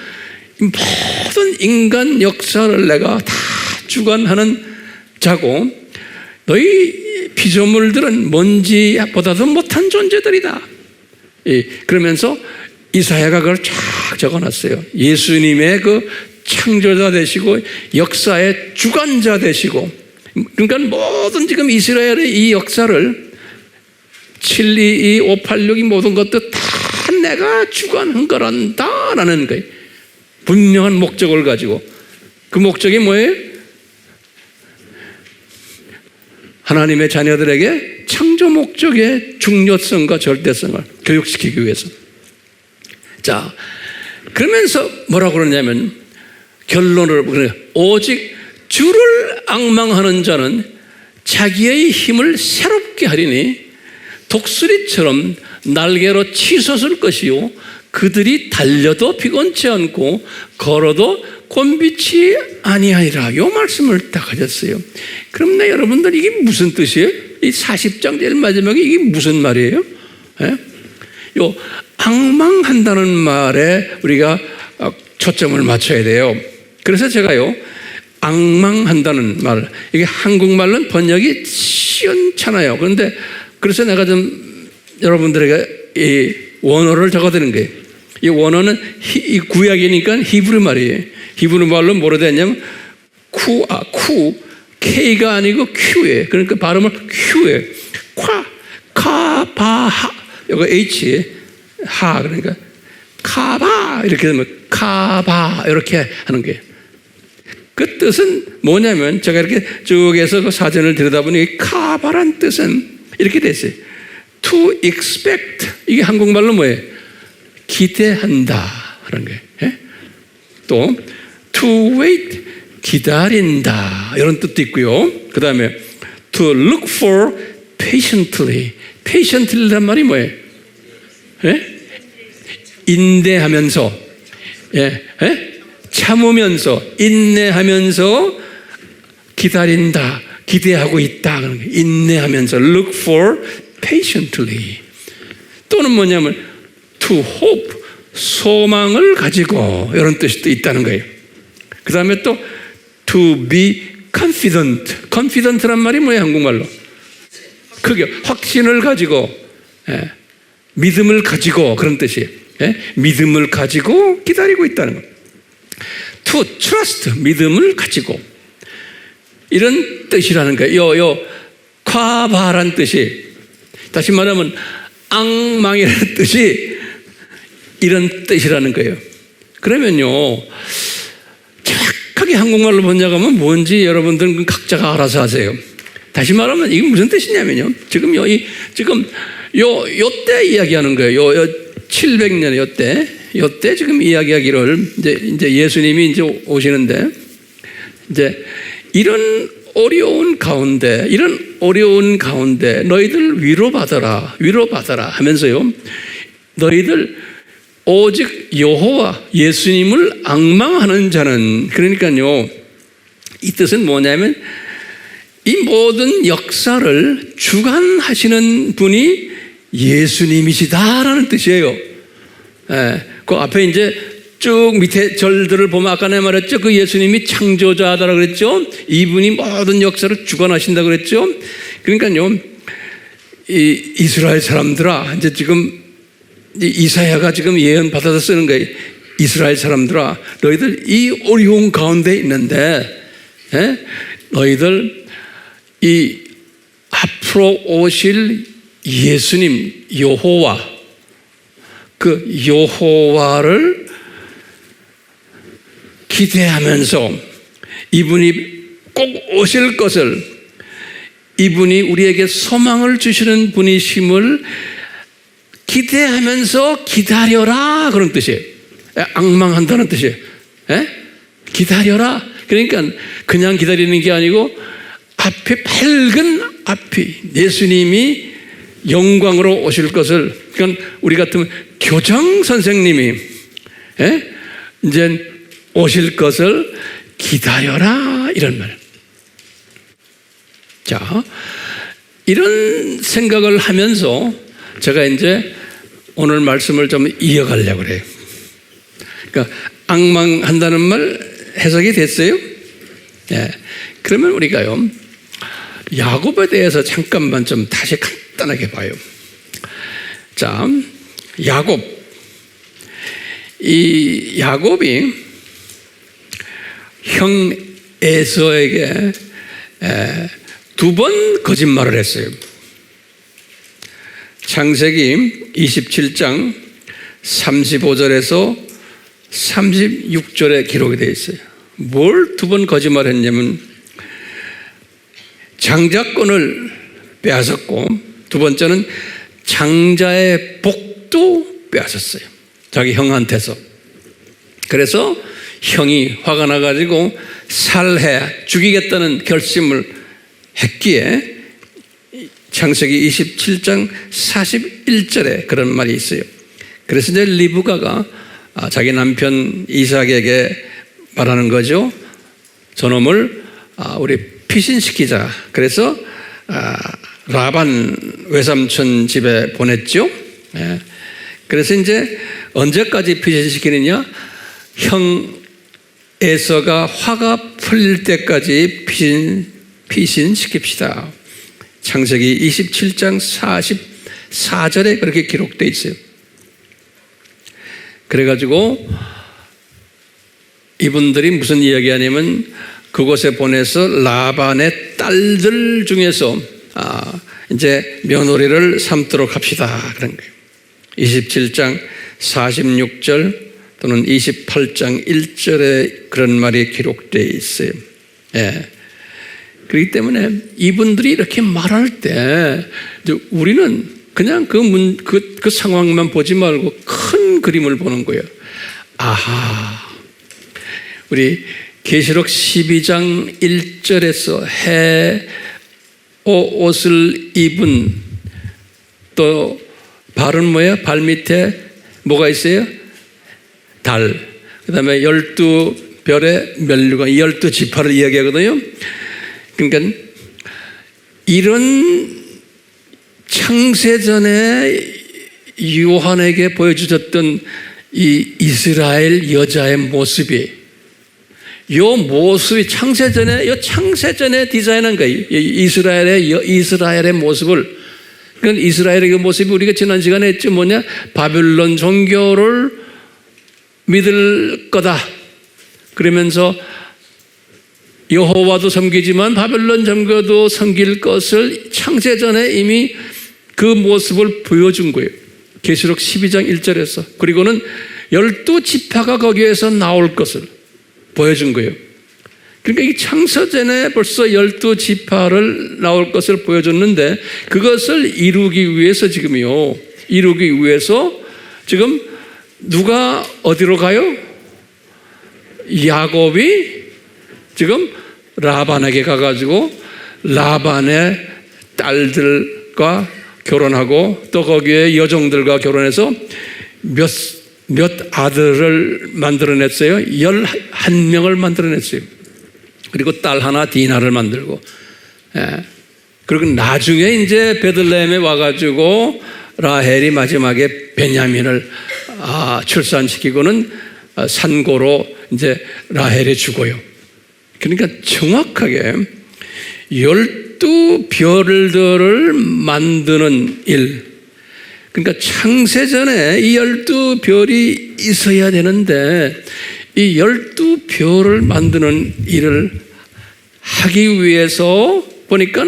모든 인간 역사를 내가 다 주관하는 자고, 너희 피조물들은 먼지보다도 못한 존재들이다. 그러면서 이사야가 그걸 쫙 적어놨어요. 예수님의 그 창조자 되시고 역사의 주관자 되시고, 그러니까 모든 지금 이스라엘의 이 역사를 722, 586이 모든 것도 다 내가 주관한 거란다라는 거예요. 분명한 목적을 가지고. 그 목적이 뭐예요? 하나님의 자녀들에게 창조 목적의 중요성과 절대성을 교육시키기 위해서. 자, 그러면서 뭐라고 그러냐면, 결론을 그래요. 오직 주를 앙망하는 자는 자기의 힘을 새롭게 하리니 독수리처럼 날개로 치솟을 것이요, 그들이 달려도 피곤치 않고 걸어도 곤비치 아니하리라. 요 말씀을 딱 하셨어요. 그럼 여러분들 이게 무슨 뜻이에요? 이 40장 제일 마지막에 이게 무슨 말이에요? 요 앙망한다는 말에 우리가 초점을 맞춰야 돼요. 그래서 제가요, 앙망한다는 말, 이게 한국말로는 번역이 시원찮아요. 그런데 그래서 내가 좀 여러분들에게 이 원어를 적어드린 거예요. 이 원어는 이 구약이니까 히브리 말이에요. 히브리 말로 뭐로 되냐면 쿠, K가 아니고 Q예요. 그러니까 발음을 Q예요. 카바하, 이거 H, 하, 그러니까 카바, 이렇게 되면 카바, 이렇게 하는 거예요. 그 뜻은 뭐냐면, 제가 이렇게 쭉 해서 그 사전을 들여다보니 카바란 뜻은 이렇게 됐어요. To expect, 이게 한국말로 뭐예요? 기대한다 그런 거예요. 또 to wait, 기다린다, 이런 뜻도 있고요. 그 다음에 to look for patiently, patiently란 말이 뭐예요? 인내하면서, 참으면서, 인내하면서 기다린다, 기대하고 있다 그런 거예요. 인내하면서 look for patiently. 또는 뭐냐면 to hope, 소망을 가지고, 이런 뜻이 또 있다는 거예요. 그 다음에 또 to be confident, confident란 말이 뭐예요? 한국말로 그게 확신을 가지고, 믿음을 가지고, 그런 뜻이에요. 믿음을 가지고 기다리고 있다는 거예요. to trust, 믿음을 가지고, 이런 뜻이라는 거예요. 요 과바란 뜻이, 다시 말하면 앙망이라는 뜻이 이런 뜻이라는 거예요. 그러면요, 정확하게 한국말로 번역하면 뭔지 여러분들은 각자가 알아서 하세요. 다시 말하면 이게 무슨 뜻이냐면요, 지금 요 때 이야기하는 거예요. 700년 요때 지금 이야기하기를 이제 예수님이 이제 오시는데 이제 이런 어려운 가운데 너희들 위로받아라 하면서요. 너희들 오직 여호와 예수님을 앙망하는 자는, 그러니까요, 이 뜻은 뭐냐면 이 모든 역사를 주관하시는 분이 예수님이시다라는 뜻이에요. 그 앞에 이제 쭉 밑에 절들을 보면 아까 내가 말했죠. 그 예수님이 창조자다라고 그랬죠. 이분이 모든 역사를 주관하신다고 그랬죠. 그러니까요, 이 이스라엘 사람들아, 이제 지금 이사야가 지금 예언 받아서 쓰는 거예요. 이스라엘 사람들아, 너희들 이 어려운 가운데 있는데, 너희들 이 앞으로 오실 예수님, 여호와, 그 여호와를 기대하면서 이분이 꼭 오실 것을, 이분이 우리에게 소망을 주시는 분이심을 기대하면서 기다려라, 그런 뜻이에요. 앙망한다는 뜻이에요. 기다려라. 그러니까 그냥 기다리는 게 아니고 앞에 밝은 앞이 예수님이 영광으로 오실 것을, 그러니까 우리 같으면 교장 선생님이 이제 오실 것을 기다려라, 이런 말. 자, 이런 생각을 하면서 제가 이제 오늘 말씀을 좀 이어가려고 그래요. 그러니까 앙망한다는 말 해석이 됐어요? 그러면 우리가요, 야곱에 대해서 잠깐만 좀 다시 간단하게 봐요. 자, 이 야곱이 형 에서에게 2번 거짓말을 했어요. 창세기 27장 35절에서 36절에 기록이 되어 있어요. 뭘 2번 거짓말했냐면 장자권을 빼앗았고, 2번째는 장자의 복도 빼앗았어요. 자기 형한테서. 그래서 형이 화가 나가지고 살해, 죽이겠다는 결심을 했기에 창세기 27장 41절에 그런 말이 있어요. 그래서 이제 리브가가 자기 남편 이삭에게 말하는 거죠. 저놈을 우리 피신시키자. 그래서 라반 외삼촌 집에 보냈죠. 그래서 이제 언제까지 피신시키느냐? 형 에서가 화가 풀릴 때까지 피신시킵시다. 창세기 27장 44절에 그렇게 기록되어 있어요. 그래가지고 이분들이 무슨 이야기 하냐면 그곳에 보내서 라반의 딸들 중에서 이제 며느리를 삼도록 합시다, 그런 거예요. 27장 46절 또는 28장 1절에 그런 말이 기록되어 있어요. 그렇기 때문에 이분들이 이렇게 말할 때 우리는 그냥 그 상황만 보지 말고 큰 그림을 보는 거예요. 아하, 우리 계시록 12장 1절에서 옷을 입은, 또 발은 뭐예요? 발 밑에 뭐가 있어요? 달. 그 다음에 12별의 면류관, 12지파를 이야기하거든요. 그러니까 이런 창세전에 요한에게 보여주셨던 이 이스라엘 여자의 모습이, 창세전에 디자인한 거예요. 이스라엘의 모습을. 그러니까 이스라엘의 그 모습이 우리가 지난 시간에 했죠. 뭐냐? 바벨론 종교를 믿을 거다. 그러면서 여호와도 섬기지만 바벨론 종교도 섬길 것을 창세전에 이미 그 모습을 보여준 거예요. 계시록 12장 1절에서. 그리고는 12지파가 거기에서 나올 것을 보여준 거예요. 그러니까 이 창세전에 벌써 12지파를 나올 것을 보여줬는데, 그것을 이루기 위해서 지금 누가 어디로 가요? 야곱이 지금 라반에게 가가지고 라반의 딸들과 결혼하고 또 거기에 여종들과 결혼해서 몇 아들을 만들어냈어요? 11명을 만들어냈어요. 그리고 딸 하나 디나를 만들고, 그리고 나중에 이제 베들레헴에 와가지고 라헬이 마지막에 베냐민을 출산시키고는 산고로 이제 라헬이 죽어요. 그러니까 정확하게 12별들을 만드는 일, 그러니까 창세전에 이 12별이 있어야 되는데 이 12별을 만드는 일을 하기 위해서 보니까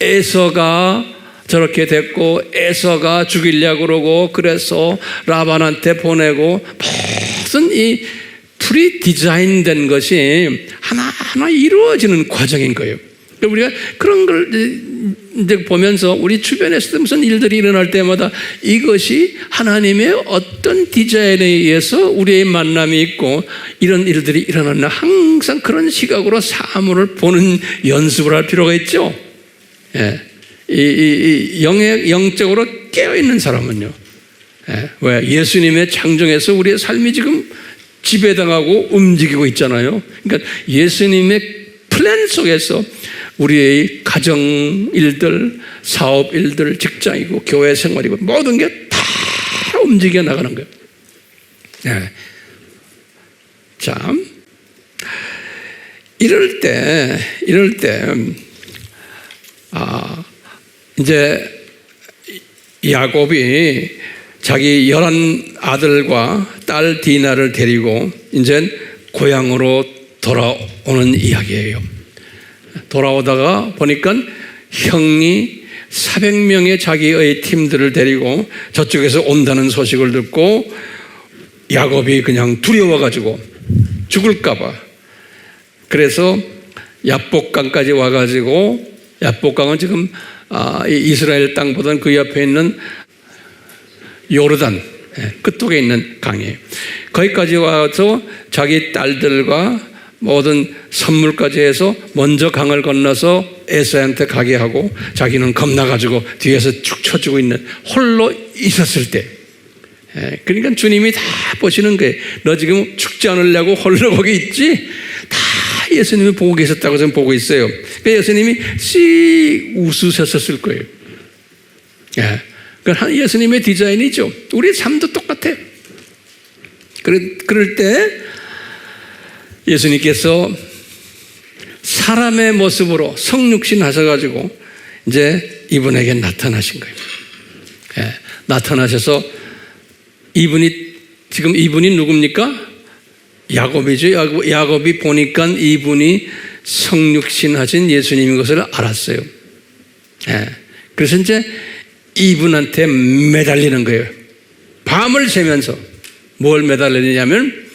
에서가 저렇게 됐고 에서가 죽이려고 그러고 그래서 라반한테 보내고 무슨 이 프리 디자인된 것이 하나하나 이루어지는 과정인 거예요. 우리가 그런 걸 이제 보면서 우리 주변에서 무슨 일들이 일어날 때마다 이것이 하나님의 어떤 디자인에 의해서 우리의 만남이 있고 이런 일들이 일어났나 항상 그런 시각으로 사물을 보는 연습을 할 필요가 있죠. 영적으로 깨어있는 사람은요. 왜? 예수님의 창정에서 우리의 삶이 지금 지배당하고 움직이고 있잖아요. 그러니까 예수님의 플랜 속에서 우리의 가정 일들, 사업 일들, 직장이고 교회 생활이고 모든 게 다 움직여 나가는 거예요. 자, 이럴 때 이제 야곱이 자기 11 아들과 딸 디나를 데리고 이제 고향으로 돌아오는 이야기예요. 돌아오다가 보니까 형이 400명의 자기의 팀들을 데리고 저쪽에서 온다는 소식을 듣고 야곱이 그냥 두려워가지고 죽을까봐 그래서 야복강까지 와가지고 야복강은 지금 이스라엘 땅보다는 그 옆에 있는 요르단 끝쪽에 있는 강이에요. 거기까지 와서 자기 딸들과 모든 선물까지 해서 먼저 강을 건너서 에서한테 가게 하고 자기는 겁나가지고 뒤에서 축 쳐주고 있는 홀로 있었을 때 그러니까 주님이 다 보시는 거예요. 너 지금 죽지 않으려고 홀로 거기 있지? 다 예수님이 보고 계셨다고 저는 보고 있어요. 그러니까 예수님이 씩 웃으셨을 거예요. 그러니까 예수님의 디자인이죠. 우리 삶도 똑같아요. 그럴 때 예수님께서 사람의 모습으로 성육신 하셔가지고 이제 이분에게 나타나신 거예요. 나타나셔서 지금 이분이 누굽니까? 야곱이죠. 야곱이 보니까 이분이 성육신 하신 예수님인 것을 알았어요. 그래서 이제 이분한테 매달리는 거예요. 밤을 새면서 뭘 매달리냐면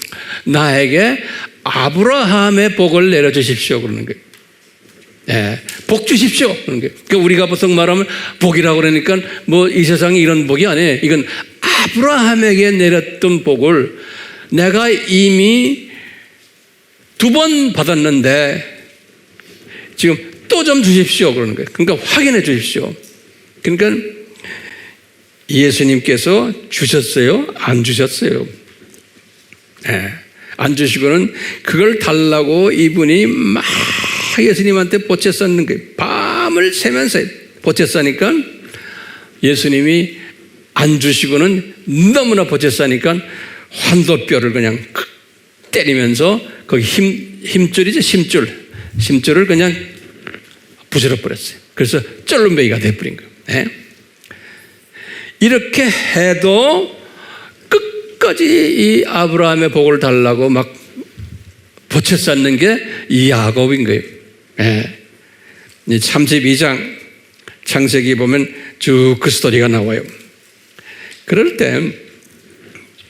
나에게 아브라함의 복을 내려주십시오 그러는 거예요. 복 주십시오 그러는 거예요. 그러니까 우리가 보통 말하면 복이라고 그러니까 뭐 이 세상에 이런 복이 아니에요. 이건 아브라함에게 내렸던 복을 내가 이미 2번 받았는데 지금 또 좀 주십시오 그러는 거예요. 그러니까 확인해 주십시오. 그러니까 예수님께서 주셨어요? 안 주셨어요? 안 주시고는 그걸 달라고 이분이 막 예수님한테 보채 쌌는 거예요. 밤을 새면서 보채 싸니까 예수님이 안 주시고는 너무나 보채 싸니까 환도뼈를 그냥 때리면서 거기 힘줄이죠. 심줄을 그냥 부스러 버렸어요. 그래서 쩔름배기가 돼버린 거예요. 이렇게 해도 끝까지 이 아브라함의 복을 달라고 막 보채 쌓는 게 이 야곱인 거예요. 32장 창세기 보면 쭉 그 스토리가 나와요. 그럴 때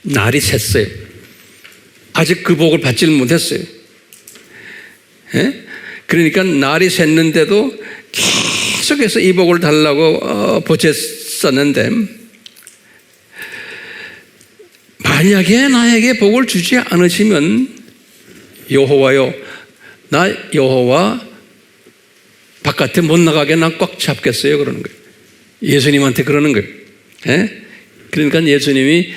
날이 샜어요. 아직 그 복을 받지를 못했어요. 그러니까 날이 샜는데도 계속해서 이 복을 달라고 보채 썼는데 만약에 나에게 복을 주지 않으시면 여호와여, 나 여호와 바깥에 못 나가게 나 꽉 잡겠어요. 그러는 거예요. 예수님한테 그러는 거예요. 예? 그러니까 예수님이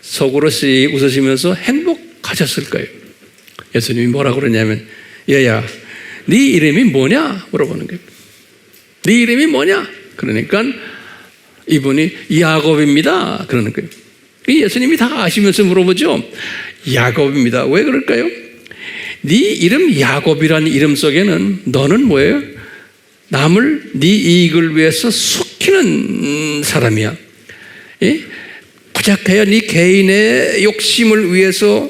속으로 씩 웃으시면서 행복하셨을 거예요. 예수님이 뭐라고 그러냐면, 얘야, 네 이름이 뭐냐? 물어보는 거예요. 네 이름이 뭐냐? 그러니까 이분이 야곱입니다. 그러는 거예요. 예수님이 다 아시면서 물어보죠. 야곱입니다. 왜 그럴까요? 네 이름 야곱이라는 이름 속에는 너는 뭐예요? 남을 네 이익을 위해서 속이는 사람이야. 예? 고작해야 네 개인의 욕심을 위해서,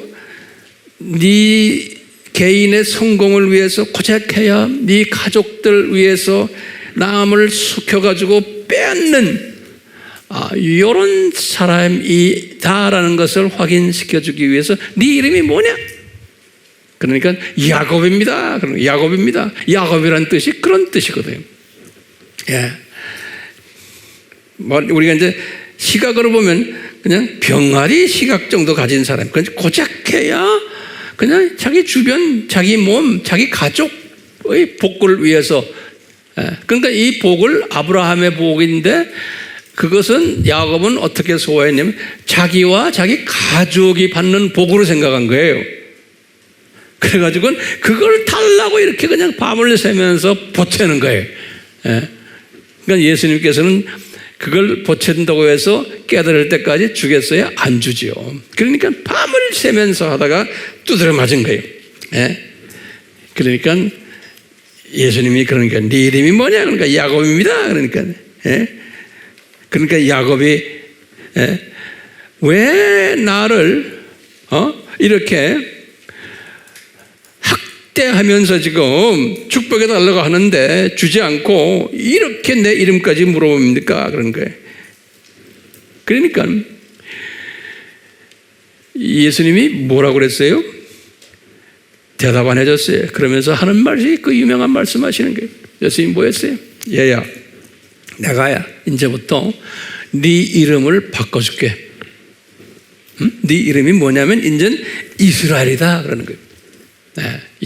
네 개인의 성공을 위해서, 고작해야 네 가족들 위해서 남을 속여가지고 빼앗는 이런 사람이다라는 것을 확인시켜주기 위해서 네 이름이 뭐냐? 그러니까 야곱입니다. 야곱입니다. 야곱이라는 뜻이 그런 뜻이거든요. 예. 우리가 이제 시각으로 보면 그냥 병아리 시각 정도 가진 사람, 고작해야 그냥 자기 주변, 자기 몸, 자기 가족의 복을 위해서. 그러니까 이 복을 아브라함의 복인데, 그것은 야곱은 어떻게 소화했냐면 자기와 자기 가족이 받는 복으로 생각한 거예요. 그래가지고 그걸 달라고 이렇게 그냥 밤을 새면서 보채는 거예요. 그러니까 예수님께서는 그걸 보챈다고 해서 깨달을 때까지 주겠어요? 안 주지요. 그러니까 밤을 새면서 하다가 두드려 맞은 거예요. 그러니까 예수님이 그러니까 네 이름이 뭐냐? 그러니까 야곱입니다. 그러니까 야곱이 왜 나를 이렇게 학대하면서 지금 축복해 달라고 하는데 주지 않고 이렇게 내 이름까지 물어봅니까? 그런 거예요. 그러니까 예수님이 뭐라고 그랬어요? 대답 안 해줬어요. 그러면서 하는 말이 그 유명한 말씀하시는 거예요. 예수님이 뭐였어요? 얘야, 내가야 이제부터 네 이름을 바꿔줄게. 네 이름이 뭐냐면 이제는 이스라엘이다 그러는 거예요.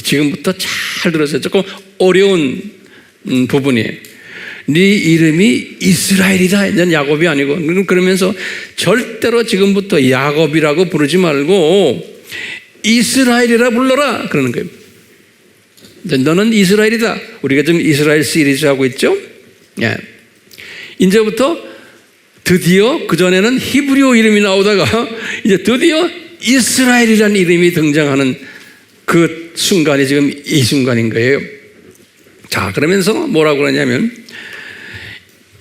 지금부터 잘 들으세요. 조금 어려운 부분이에요. 네 이름이 이스라엘이다. 이제는 야곱이 아니고. 그러면서 절대로 지금부터 야곱이라고 부르지 말고 이스라엘이라 불러라 그러는 거예요. 너는 이스라엘이다. 우리가 지금 이스라엘 시리즈 하고 있죠. 이제부터 드디어 그전에는 히브리어 이름이 나오다가 이제 드디어 이스라엘이라는 이름이 등장하는 그 순간이 지금 이 순간인 거예요. 자, 그러면서 뭐라고 그러냐면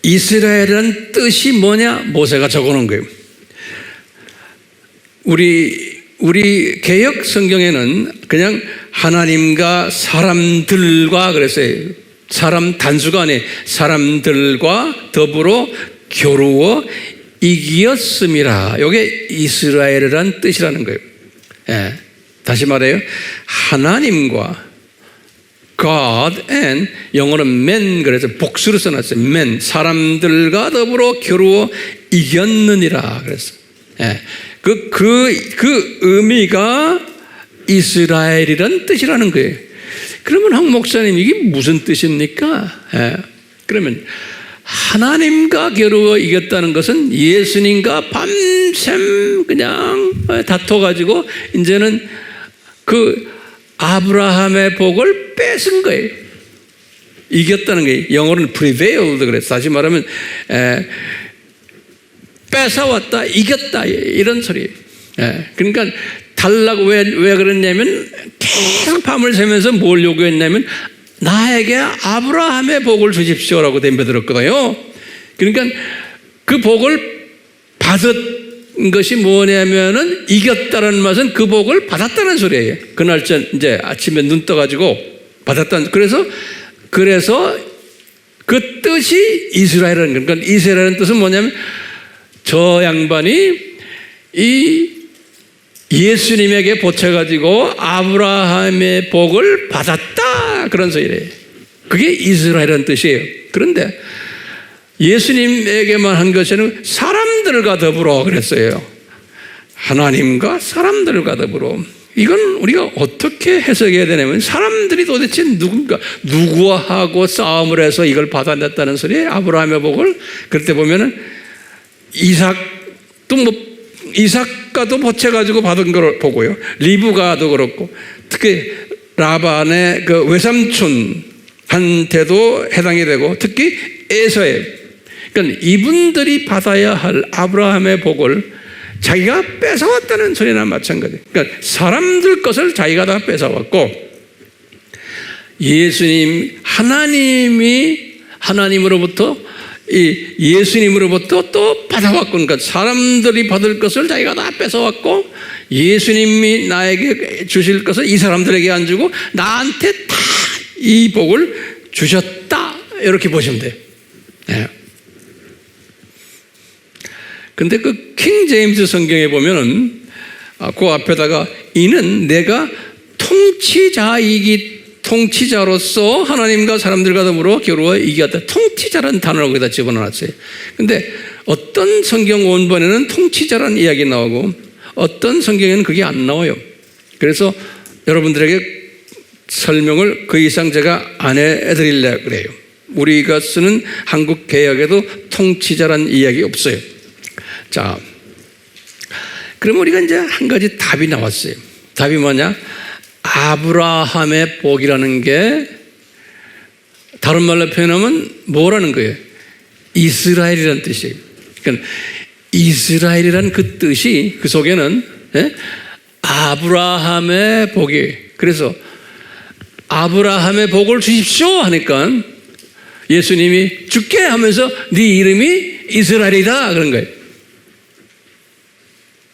이스라엘이라는 뜻이 뭐냐? 모세가 적어놓은 거예요. 우리 개역 성경에는 그냥 하나님과 사람들과 그랬어요. 사람 단수가 아니에요. 사람들과 더불어 겨루어 이기었음이라. 이게 이스라엘이라는 뜻이라는 거예요. 다시 말해요. 하나님과 God and 영어로 man 그래서 복수로 써놨어요. man 사람들과 더불어 겨루어 이겼느니라 그랬어. 그 의미가 이스라엘이라는 뜻이라는 거예요. 그러면 황 목사님 이게 무슨 뜻입니까? 그러면 하나님과 겨루어 이겼다는 것은 예수님과 밤샘 그냥 다퉈가지고 이제는 그 아브라함의 복을 뺏은 거예요. 이겼다는 거예요. 영어로는 prevailed 그랬어. 다시 말하면 뺏어왔다, 이겼다 이런 소리예요. 그러니까 달라고 왜 그랬냐면 계속 밤을 새면서 뭘 요구했냐면 나에게 아브라함의 복을 주십시오라고 덤벼들었거든요. 그러니까 그 복을 받은 것이 뭐냐면은 이겼다는 맛은 그 복을 받았다는 소리예요. 그날 이제 아침에 눈 떠가지고 받았다는. 그래서 그 뜻이 이스라엘이라는 거예요. 그러니까 이스라엘이라는 뜻은 뭐냐면 저 양반이 이 예수님에게 보채가지고 아브라함의 복을 받았다 그런 소리래요. 그게 이스라엘이라는 뜻이에요. 그런데 예수님에게만 한 것에는 사람들과 더불어 그랬어요. 하나님과 사람들과 더불어, 이건 우리가 어떻게 해석해야 되냐면, 사람들이 도대체 누구와 하고 싸움을 해서 이걸 받아냈다는 소리예요, 아브라함의 복을. 그럴 때 보면은 이삭과도 보채가지고 받은 걸 보고요, 리브가도 그렇고, 특히 라반의 그 외삼촌한테도 해당이 되고, 특히 에서의, 그러니까 이분들이 받아야 할 아브라함의 복을 자기가 뺏어왔다는 소리나 마찬가지. 그러니까 사람들 것을 자기가 다 뺏어왔고, 하나님으로부터 예수님으로부터 또 받아왔고, 그러니까 사람들이 받을 것을 자기가 다 뺏어왔고, 예수님이 나에게 주실 것을 이 사람들에게 안 주고 나한테 다 이 복을 주셨다, 이렇게 보시면 돼요. 네. 근데 그 킹 제임스 성경에 보면은 그 앞에다가 이는 내가 통치자로서 하나님과 사람들과 더불어 겨루어 이겼다, 통치자라는 단어를 거기다 집어넣었어요. 근데 어떤 성경 원본에는 통치자라는 이야기 나오고 어떤 성경에는 그게 안 나와요. 그래서 여러분들에게 설명을 그 이상 제가 안 해드리려고 그래요. 우리가 쓰는 한국 개역에도 통치자라는 이야기 없어요. 자, 그럼 우리가 이제 한 가지 답이 나왔어요. 답이 뭐냐? 아브라함의 복이라는 게 다른 말로 표현하면 뭐라는 거예요? 이스라엘이라는 뜻이에요. 그러니까 이스라엘이라는 그 뜻이, 그 속에는 아브라함의 복이, 그래서 아브라함의 복을 주십시오 하니까 예수님이 주께 하면서 네 이름이 이스라엘이다 그런 거예요.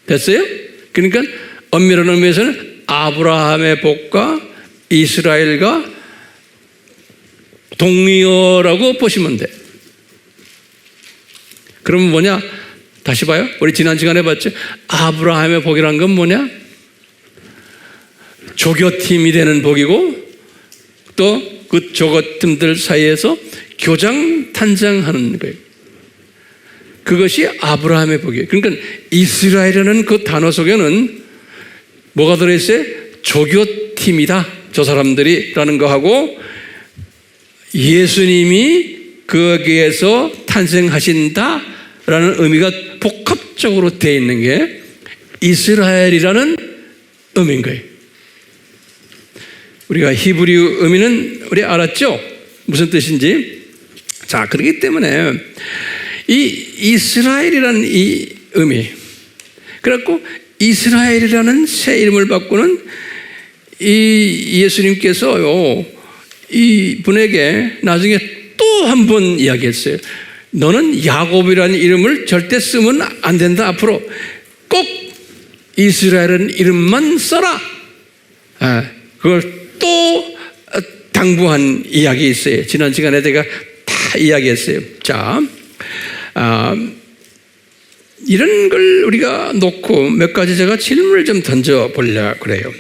됐어요? 그러니까 엄밀한 의미에서는 아브라함의 복과 이스라엘과 동의어라고 보시면 돼. 그러면 뭐냐? 다시 봐요. 우리 지난 시간에 봤죠? 아브라함의 복이란 건 뭐냐? 조교팀이 되는 복이고, 또 그 조교팀들 사이에서 교장 탄생하는 거예요. 그것이 아브라함의 복이에요. 그러니까 이스라엘이라는 그 단어 속에는 뭐가 들어있어요? 조교팀이다, 저 사람들이라는 거하고, 예수님이 거기에서 탄생하신다라는 의미가 복합적으로 되어 있는 게 이스라엘이라는 의미인 거예요. 우리가 히브리 의미는 우리 알았죠? 무슨 뜻인지. 자, 그렇기 때문에 이 이스라엘이라는 이 의미, 그래갖고 이스라엘이라는 새 이름을 바꾸는 이 예수님께서요, 이 분에게 나중에 또 한 번 이야기했어요. 너는 야곱이라는 이름을 절대 쓰면 안 된다. 앞으로 꼭 이스라엘은 이름만 써라. 그걸 또 당부한 이야기 있어요. 지난 시간에 제가 다 이야기했어요. 자, 이런 걸 우리가 놓고 몇 가지 제가 질문을 좀 던져보려고 그래요.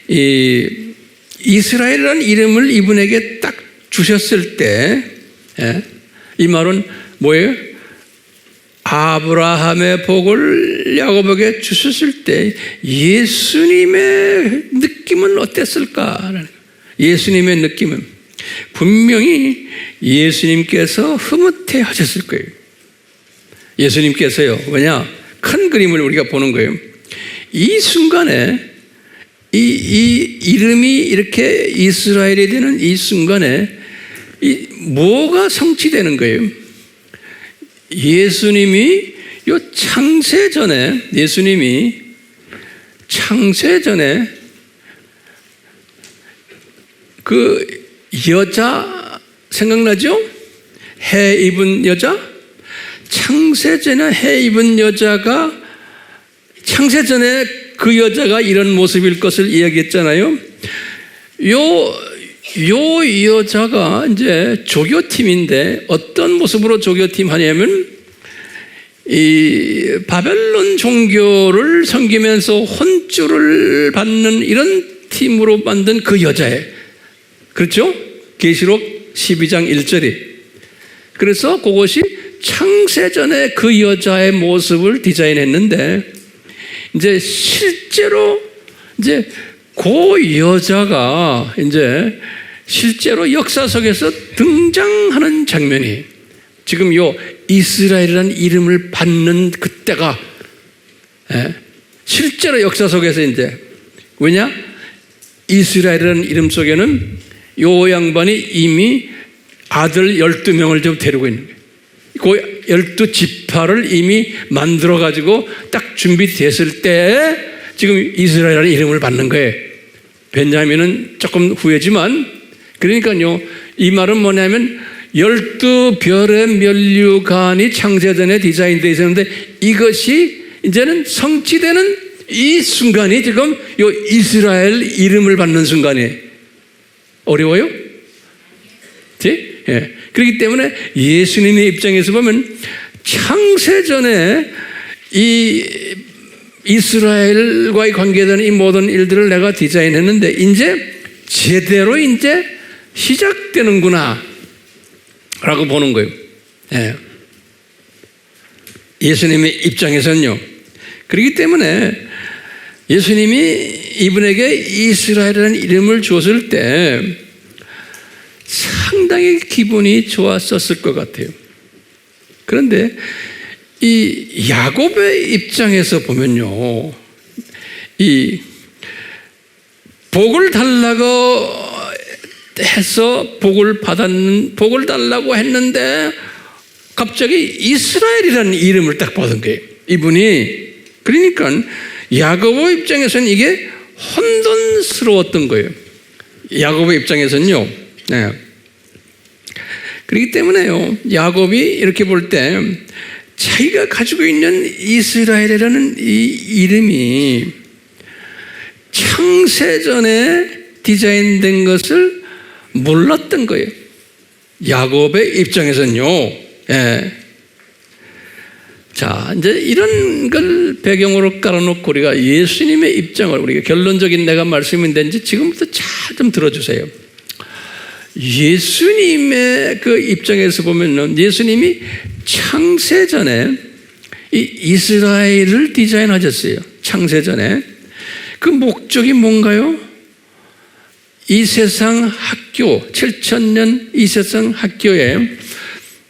이 이스라엘이라는 이름을 이분에게 딱 주셨을 때, 이 말은 뭐예요? 아브라함의 복을 야곱에게 주셨을 때 예수님의 느낌은 어땠을까? 예수님의 느낌은 분명히 예수님께서 흐뭇해 하셨을 거예요. 예수님께서요, 왜냐? 큰 그림을 우리가 보는 거예요. 이 순간에 이 이름이 이렇게 이스라엘이 되는 이 순간에 뭐가 성취되는 거예요? 예수님이 창세 전에 그 여자 생각나죠? 해 입은 여자? 창세 전에 해 입은 여자가, 창세 전에 그 여자가 이런 모습일 것을 이야기했잖아요. 요 여자가 이제 조교팀인데 어떤 모습으로 조교팀 하냐면, 이 바벨론 종교를 섬기면서 혼쭐을 받는 이런 팀으로 만든 그 여자예요. 그렇죠? 계시록 12장 1절이. 그래서 그것이 창세전에 그 여자의 모습을 디자인했는데 이제 실제로 이제 그 여자가 이제 실제로 역사 속에서 등장하는 장면이 지금 요 이스라엘이라는 이름을 받는 그때가 실제로 역사 속에서 이제 왜냐? 이스라엘이라는 이름 속에는 요 양반이 이미 아들 12명을 좀 데리고 있는 거예요. 그 12지파를 이미 만들어가지고 딱 준비됐을 때 지금 이스라엘이라는 이름을 받는 거예요. 베냐민은 조금 후회지만 그러니까요. 이 말은 뭐냐면 12별의 면류관이 창세전에 디자인되어 있었는데 이것이 이제는 성취되는 이 순간이 지금 요 이스라엘 이름을 받는 순간이에요. 어려워요? 예. 그렇기 때문에 예수님의 입장에서 보면 창세전에 이 이스라엘과의 관계되는 이 모든 일들을 내가 디자인했는데 이제 제대로 이제 시작되는구나 라고 보는 거예요. 예. 예수님의 입장에서는요. 그렇기 때문에 예수님이 이분에게 이스라엘이라는 이름을 줬을 때 상당히 기분이 좋았었을 것 같아요. 그런데 이 야곱의 입장에서 보면요, 이 복을 달라고 해서 복을 달라고 했는데 갑자기 이스라엘이라는 이름을 딱 받은 거예요. 이분이. 그러니까 야곱의 입장에서는 이게 혼돈스러웠던 거예요. 야곱의 입장에서는요. 네. 그렇기 때문에요. 야곱이 이렇게 볼 때 자기가 가지고 있는 이스라엘이라는 이 이름이 창세전에 디자인된 것을 몰랐던 거예요. 야곱의 입장에서는요. 예. 자, 이제 이런 걸 배경으로 깔아놓고 우리가 예수님의 입장을 우리가 결론적인 내가 말씀이 된지 지금부터 잘 좀 들어주세요. 예수님의 그 입장에서 보면은 예수님이 창세전에 이 이스라엘을 디자인하셨어요. 창세전에. 그 목적이 뭔가요? 이 세상 학교, 7000년 이 세상 학교에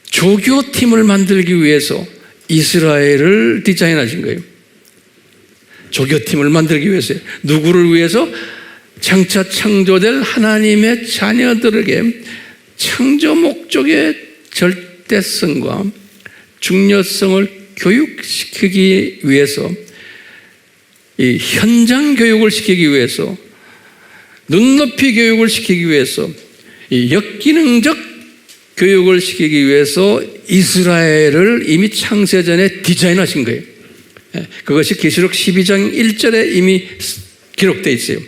조교팀을 만들기 위해서 이스라엘을 디자인하신 거예요. 조교팀을 만들기 위해서요. 누구를 위해서? 장차 창조될 하나님의 자녀들에게 창조 목적의 절대성과 중요성을 교육시키기 위해서, 이 현장 교육을 시키기 위해서, 눈높이 교육을 시키기 위해서, 이 역기능적 교육을 시키기 위해서 이스라엘을 이미 창세전에 디자인하신 거예요. 그것이 계시록 12장 1절에 이미 기록되어 있어요.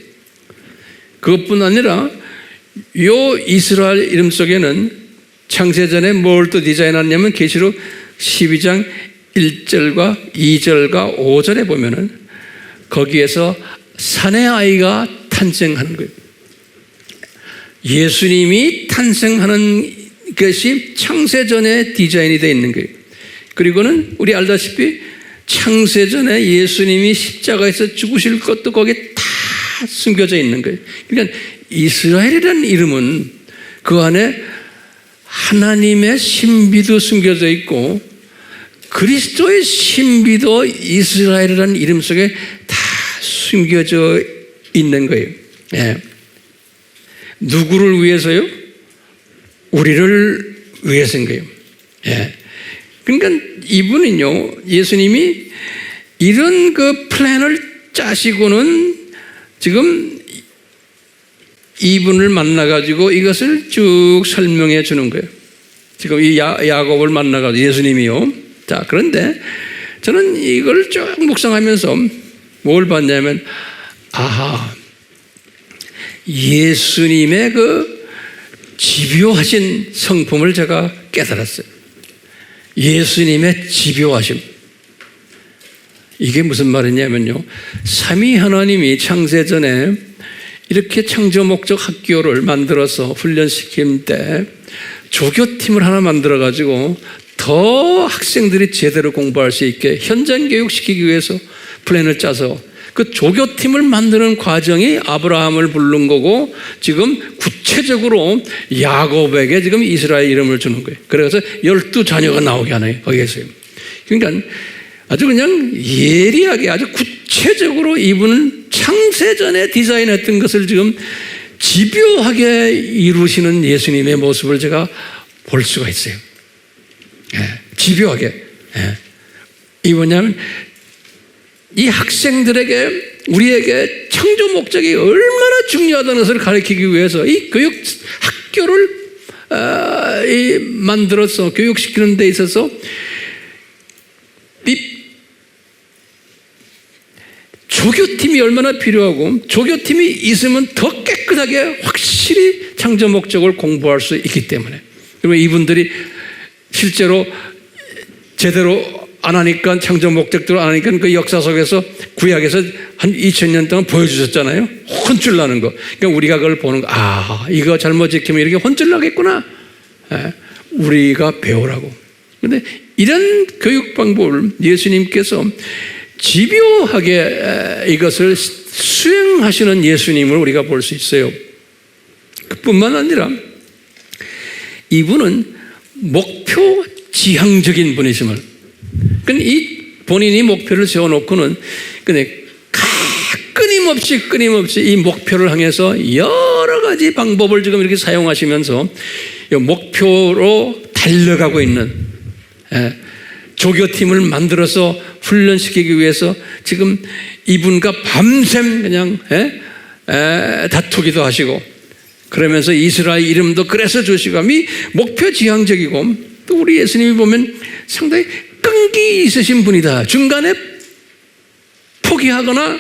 그것뿐 아니라 요 이스라엘 이름 속에는 창세전에 뭘 또 디자인하냐면 계시록 12장 1절과 2절과 5절에 보면은 거기에서 사내 아이가 탄생하는 거예요. 예수님이 탄생하는 것이 창세전에 디자인이 되어 있는 거예요. 그리고는 우리 알다시피 창세전에 예수님이 십자가에서 죽으실 것도 거기에 다 숨겨져 있는 거예요. 그러니까 이스라엘이라는 이름은 그 안에 하나님의 신비도 숨겨져 있고 그리스도의 신비도 이스라엘이라는 이름 속에 다 숨겨져 있는 거예요. 예. 누구를 위해서요? 우리를 위해서인 거예요. 예. 그러니까 이분은요, 예수님이 이런 그 플랜을 짜시고는 지금 이분을 만나가지고 이것을 쭉 설명해 주는 거예요. 지금 이 야곱을 만나가지고 예수님이요. 자, 그런데 저는 이걸 쭉 묵상하면서 뭘 봤냐면, 아하, 예수님의 그 집요하신 성품을 제가 깨달았어요. 예수님의 집요하심. 이게 무슨 말이냐면요, 삼위 하나님이 창세전에 이렇게 창조 목적 학교를 만들어서 훈련시킬 때 조교팀을 하나 만들어 가지고 더 학생들이 제대로 공부할 수 있게 현장 교육시키기 위해서 플랜을 짜서 그 조교팀을 만드는 과정이 아브라함을 부른 거고, 지금 구체적으로 야곱에게 지금 이스라엘 이름을 주는 거예요. 그래서 12자녀가 나오게 하네요. 거기에서요. 그러니까 아주 그냥 예리하게 아주 구체적으로 이분은 창세전에 디자인했던 것을 지금 집요하게 이루시는 예수님의 모습을 제가 볼 수가 있어요. 집요하게. 이 뭐냐면 이 학생들에게, 우리에게 창조 목적이 얼마나 중요하다는 것을 가르치기 위해서 이 교육 학교를 만들어서 교육시키는 데 있어서 이 조교팀이 얼마나 필요하고, 조교팀이 있으면 더 깨끗하게 확실히 창조 목적을 공부할 수 있기 때문에. 그리고 이분들이 실제로 제대로 안 하니까, 창조 목적대로 안 하니까 그 역사 속에서 구약에서 한 2000년 동안 보여주셨잖아요. 혼쭐 나는 거. 그러니까 우리가 그걸 보는 거, 이거 잘못 지키면 이렇게 혼쭐 나겠구나. 우리가 배우라고. 그런데 이런 교육 방법을 예수님께서 집요하게 이것을 수행하시는 예수님을 우리가 볼 수 있어요. 그뿐만 아니라 이분은 목표 지향적인 분이심을, 그러니까 이 본인이 목표를 세워놓고는 그냥 끊임없이 이 목표를 향해서 여러 가지 방법을 지금 이렇게 사용하시면서 이 목표로 달려가고 있는, 조교팀을 만들어서 훈련시키기 위해서 지금 이분과 밤샘 그냥 다투기도 하시고, 그러면서 이스라엘 이름도 그래서 주시고, 이 목표 지향적이고, 또 우리 예수님이 보면 상당히 끈기 있으신 분이다. 중간에 포기하거나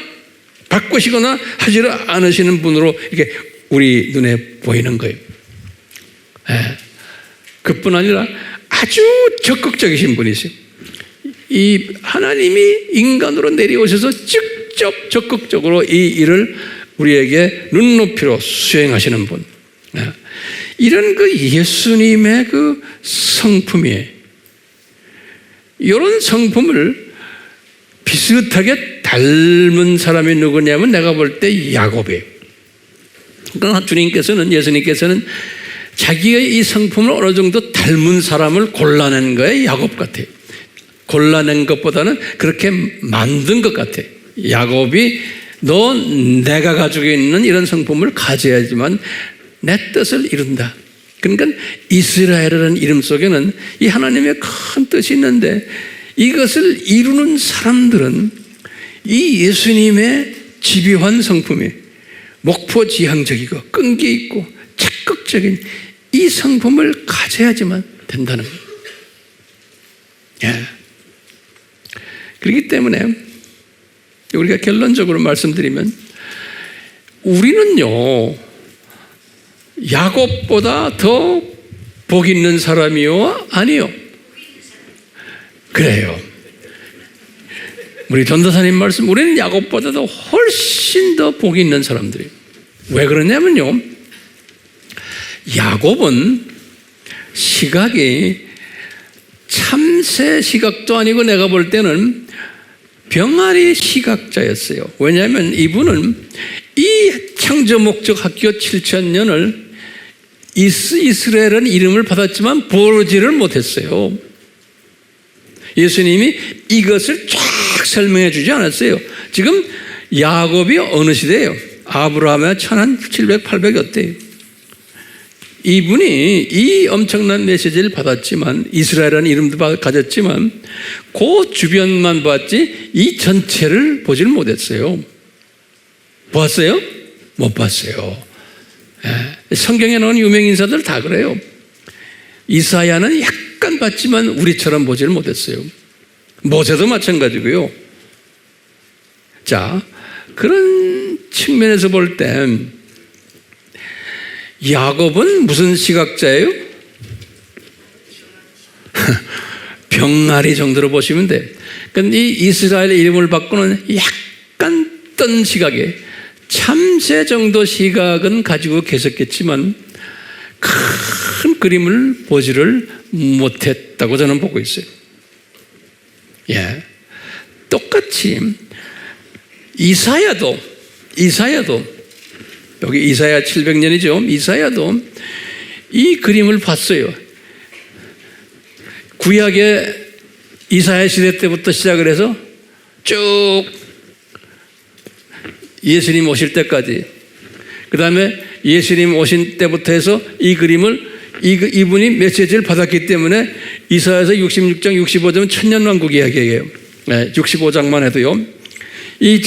바꾸시거나 하지 않으시는 분으로 이렇게 우리 눈에 보이는 거예요. 그뿐 아니라 아주 적극적이신 분이세요. 이 하나님이 인간으로 내려오셔서 직접 적극적으로 이 일을 우리에게 눈높이로 수행하시는 분. 이런 그 예수님의 그 성품이에요. 이런 성품을 비슷하게 닮은 사람이 누구냐면 내가 볼 때 야곱이에요. 그러나 주님께서는, 예수님께서는 자기의 이 성품을 어느 정도 닮은 사람을 골라낸 거예요. 야곱 같아요. 골라낸 것보다는 그렇게 만든 것 같아요. 야곱이 너 내가 가지고 있는 이런 성품을 가져야지만 내 뜻을 이룬다. 그러니까 이스라엘이라는 이름 속에는 이 하나님의 큰 뜻이 있는데, 이것을 이루는 사람들은 이 예수님의 집요한 성품이 목표지향적이고 끈기 있고 적극적인 이 성품을 가져야지만 된다는 거예요. 그렇기 때문에 우리가 결론적으로 말씀드리면, 우리는요 야곱보다 더 복 있는 사람이요? 아니요? 그래요. 우리 전도사님 말씀, 우리는 야곱보다도 훨씬 더 복이 있는 사람들이에요. 왜 그러냐면요, 야곱은 시각이 참새 시각도 아니고 내가 볼 때는 병아리 시각자였어요. 왜냐하면 이분은 이 창조 목적 학교 7000년을 이스라엘은 이름을 받았지만 보지를 못했어요. 예수님이 이것을 쫙 설명해 주지 않았어요. 지금 야곱이 어느 시대예요? 아브라함의 1700, 800이었대요. 이분이 이 엄청난 메시지를 받았지만, 이스라엘이라는 이름도 가졌지만 그 주변만 봤지 이 전체를 보지를 못했어요. 보았어요? 못 봤어요. 성경에 나오는 유명 인사들 다 그래요. 이사야는 약간 봤지만 우리처럼 보지를 못했어요. 모세도 마찬가지고요. 자, 그런 측면에서 볼 때 야곱은 무슨 시각자예요? 병아리 정도로 보시면 돼. 그러니까 이 이스라엘의 이름을 바꾸는 약간 뜬 시각에 참새 정도 시각은 가지고 계셨겠지만, 큰 그림을 보지를 못했다고 저는 보고 있어요. 예. 똑같이 이사야도 여기 이사야 700년이죠. 이사야도 이 그림을 봤어요. 구약의 이사야 시대 때부터 시작을 해서 쭉 예수님 오실 때까지, 그 다음에 예수님 오신 때부터 해서 이 그림을 이분이 메시지를 받았기 때문에 이사야서 66장 65장은 천년왕국 이야기예요. 65장만 해도요. 이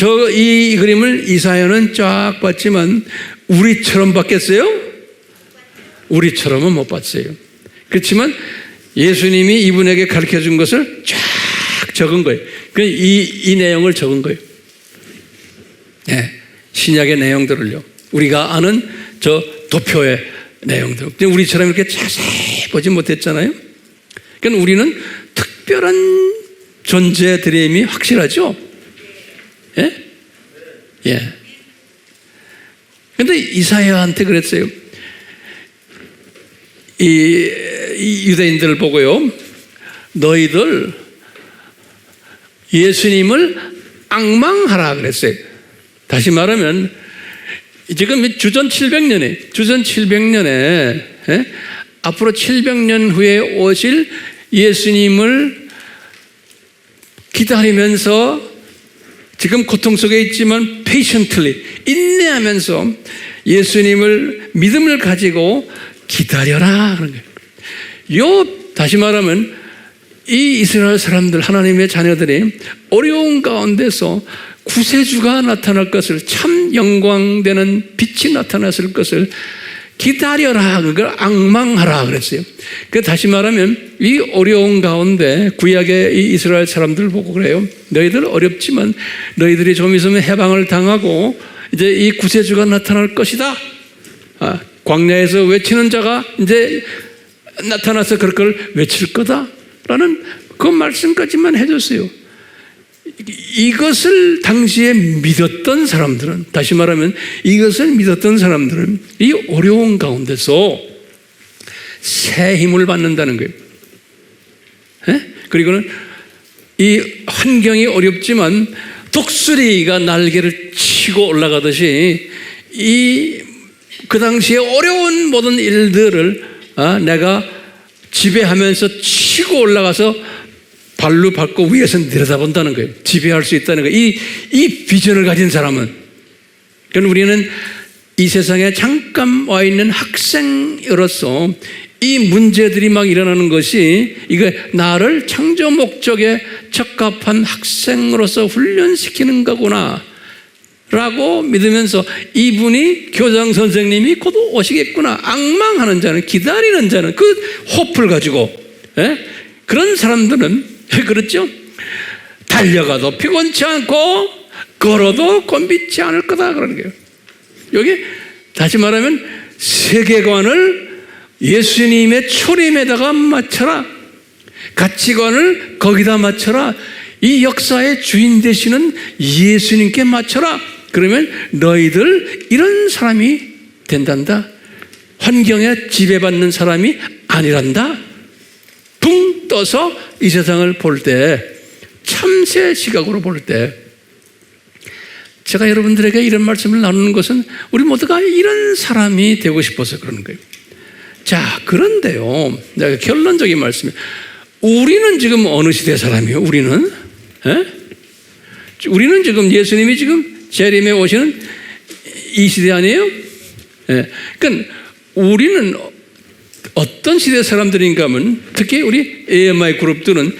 그림을 이사야는 쫙 봤지만 우리처럼 봤겠어요? 우리처럼은 못 봤어요. 그렇지만 예수님이 이분에게 가르쳐 준 것을 쫙 적은 거예요. 이 내용을 적은 거예요. 네, 신약의 내용들을요. 우리가 아는 저 도표의 내용들. 근데 우리처럼 이렇게 자세히 보지 못했잖아요. 그러니까 우리는 특별한 존재들임이 확실하죠? 예? 예. 근데 이사야한테 그랬어요. 이 유대인들을 보고요. 너희들 예수님을 앙망하라 그랬어요. 다시 말하면 지금 주전 700년에 예? 앞으로 700년 후에 오실 예수님을 기다리면서 지금 고통 속에 있지만 patiently 인내하면서 예수님을 믿음을 가지고 기다려라 그런 거예요. 다시 말하면 이 이스라엘 사람들, 하나님의 자녀들이 어려운 가운데서 구세주가 나타날 것을, 참 영광되는 빛이 나타났을 것을 기다려라, 그걸 앙망하라 그랬어요. 다시 말하면 이 어려운 가운데 구약의 이 이스라엘 사람들 보고 그래요. 너희들 어렵지만 너희들이 좀 있으면 해방을 당하고 이제 이 구세주가 나타날 것이다. 광야에서 외치는 자가 이제 나타나서 그걸 외칠 거다라는 그 말씀까지만 해줬어요. 이것을 당시에 믿었던 사람들은, 다시 말하면 이것을 믿었던 사람들은 이 어려운 가운데서 새 힘을 받는다는 거예요. 그리고는 이 환경이 어렵지만 독수리가 날개를 치고 올라가듯이 그 당시에 어려운 모든 일들을 내가 지배하면서 치고 올라가서 발로 밟고 위에서 내려다본다는 거예요. 지배할 수 있다는 거예요. 이 비전을 가진 사람은. 그러니까 우리는 이 세상에 잠깐 와 있는 학생으로서 이 문제들이 막 일어나는 것이 이거 나를 창조 목적에 적합한 학생으로서 훈련시키는 거구나 라고 믿으면서 이분이 교장 선생님이 곧 오시겠구나, 앙망하는 자는, 기다리는 자는, 그 호프를 가지고 그런 사람들은 그렇죠? 달려가도 피곤치 않고 걸어도 곤비치 않을 거다 그러는 거예요. 여기 다시 말하면 세계관을 예수님의 초림에다가 맞춰라, 가치관을 거기다 맞춰라, 이 역사의 주인 되시는 예수님께 맞춰라. 그러면 너희들 이런 사람이 된단다. 환경에 지배받는 사람이 아니란다. 붕 떠서 이 세상을 볼 때, 참새 시각으로 볼 때, 제가 여러분들에게 이런 말씀을 나누는 것은 우리 모두가 이런 사람이 되고 싶어서 그러는 거예요. 자, 그런데요, 내가 결론적인 말씀이에요. 우리는 지금 어느 시대 사람이에요? 우리는 지금 예수님이 지금 재림에 오시는 이 시대 아니에요? 그러니까 우리는 어떤 시대 사람들인가 하면, 특히 우리 AMI 그룹들은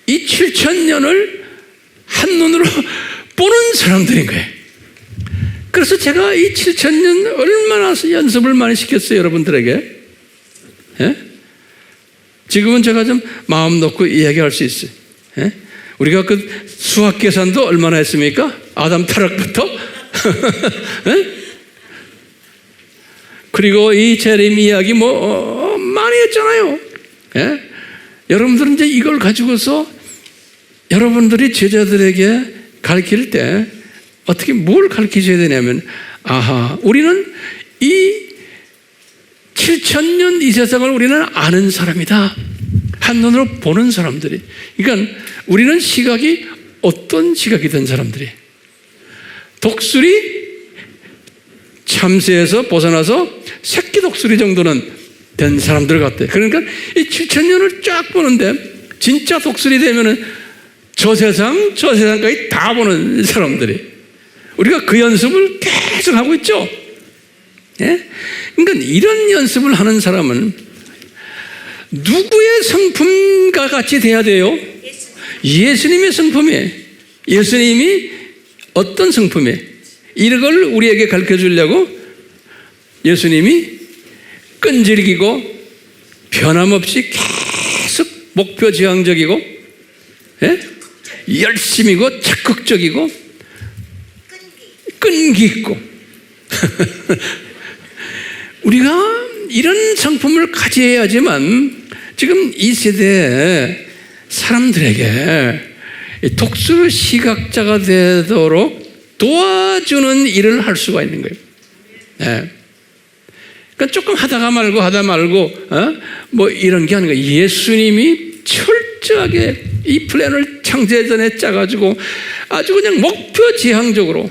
이 7000년을 한눈으로 보는 사람들인 거예요. 그래서 제가 이 7000년 얼마나 연습을 많이 시켰어요, 여러분들에게. 지금은 제가 좀 마음 놓고 이야기할 수 있어요. 우리가 그 수학 계산도 얼마나 했습니까? 아담 타락부터? 그리고 이 재림 이야기 많이 했잖아요. 여러분들은 이제 이걸 가지고서 여러분들이 제자들에게 가르칠 때 뭘 가르치셔야 되냐면, 우리는 이 7,000년 이 세상을 우리는 아는 사람이다. 한눈으로 보는 사람들이. 그러니까 우리는 시각이 어떤 시각이 된 사람들이? 독수리 참새에서 벗어나서 새끼 독수리 정도는 된 사람들 같아. 그러니까 이 7,000년을 쫙 보는데 진짜 독수리 되면은 저 세상까지 다 보는 사람들이. 우리가 그 연습을 계속 하고 있죠. 예? 그러니까 이런 연습을 하는 사람은 누구의 성품과 같이 돼야 돼요? 예수님의 성품이에요. 예수님이 어떤 성품이에요? 이걸 우리에게 가르쳐 주려고 예수님이 끈질기고 변함없이 계속 목표지향적이고, 예? 열심이고 적극적이고 끈기 있고 우리가 이런 성품을 가져야지만 지금 이 세대의 사람들에게 독수리 시각자가 되도록 도와주는 일을 할 수가 있는 거예요. 네. 그러니까 조금 하다 말고 뭐 이런 게 아니라 예수님이 철저하게 이 플랜을 창세 전에 짜가지고 아주 그냥 목표지향적으로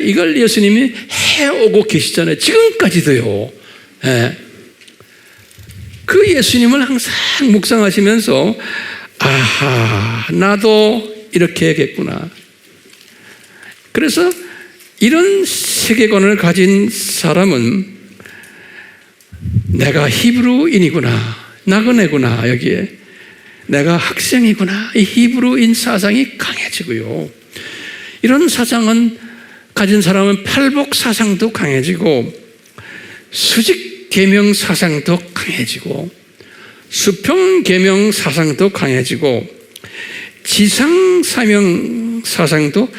이걸 예수님이 해오고 계시잖아요. 지금까지도요. 그 예수님을 항상 묵상하시면서 아하, 나도 이렇게 해야겠구나. 그래서 이런 세계관을 가진 사람은 내가 히브리인이구나, 나그네구나, 여기에 내가 학생이구나, 이 히브리인 사상이 강해지고요. 이런 사상은 가진 사람은 팔복 사상도 강해지고 수직 계명 사상도 강해지고 수평 계명 사상도 강해지고 지상 사명 사상도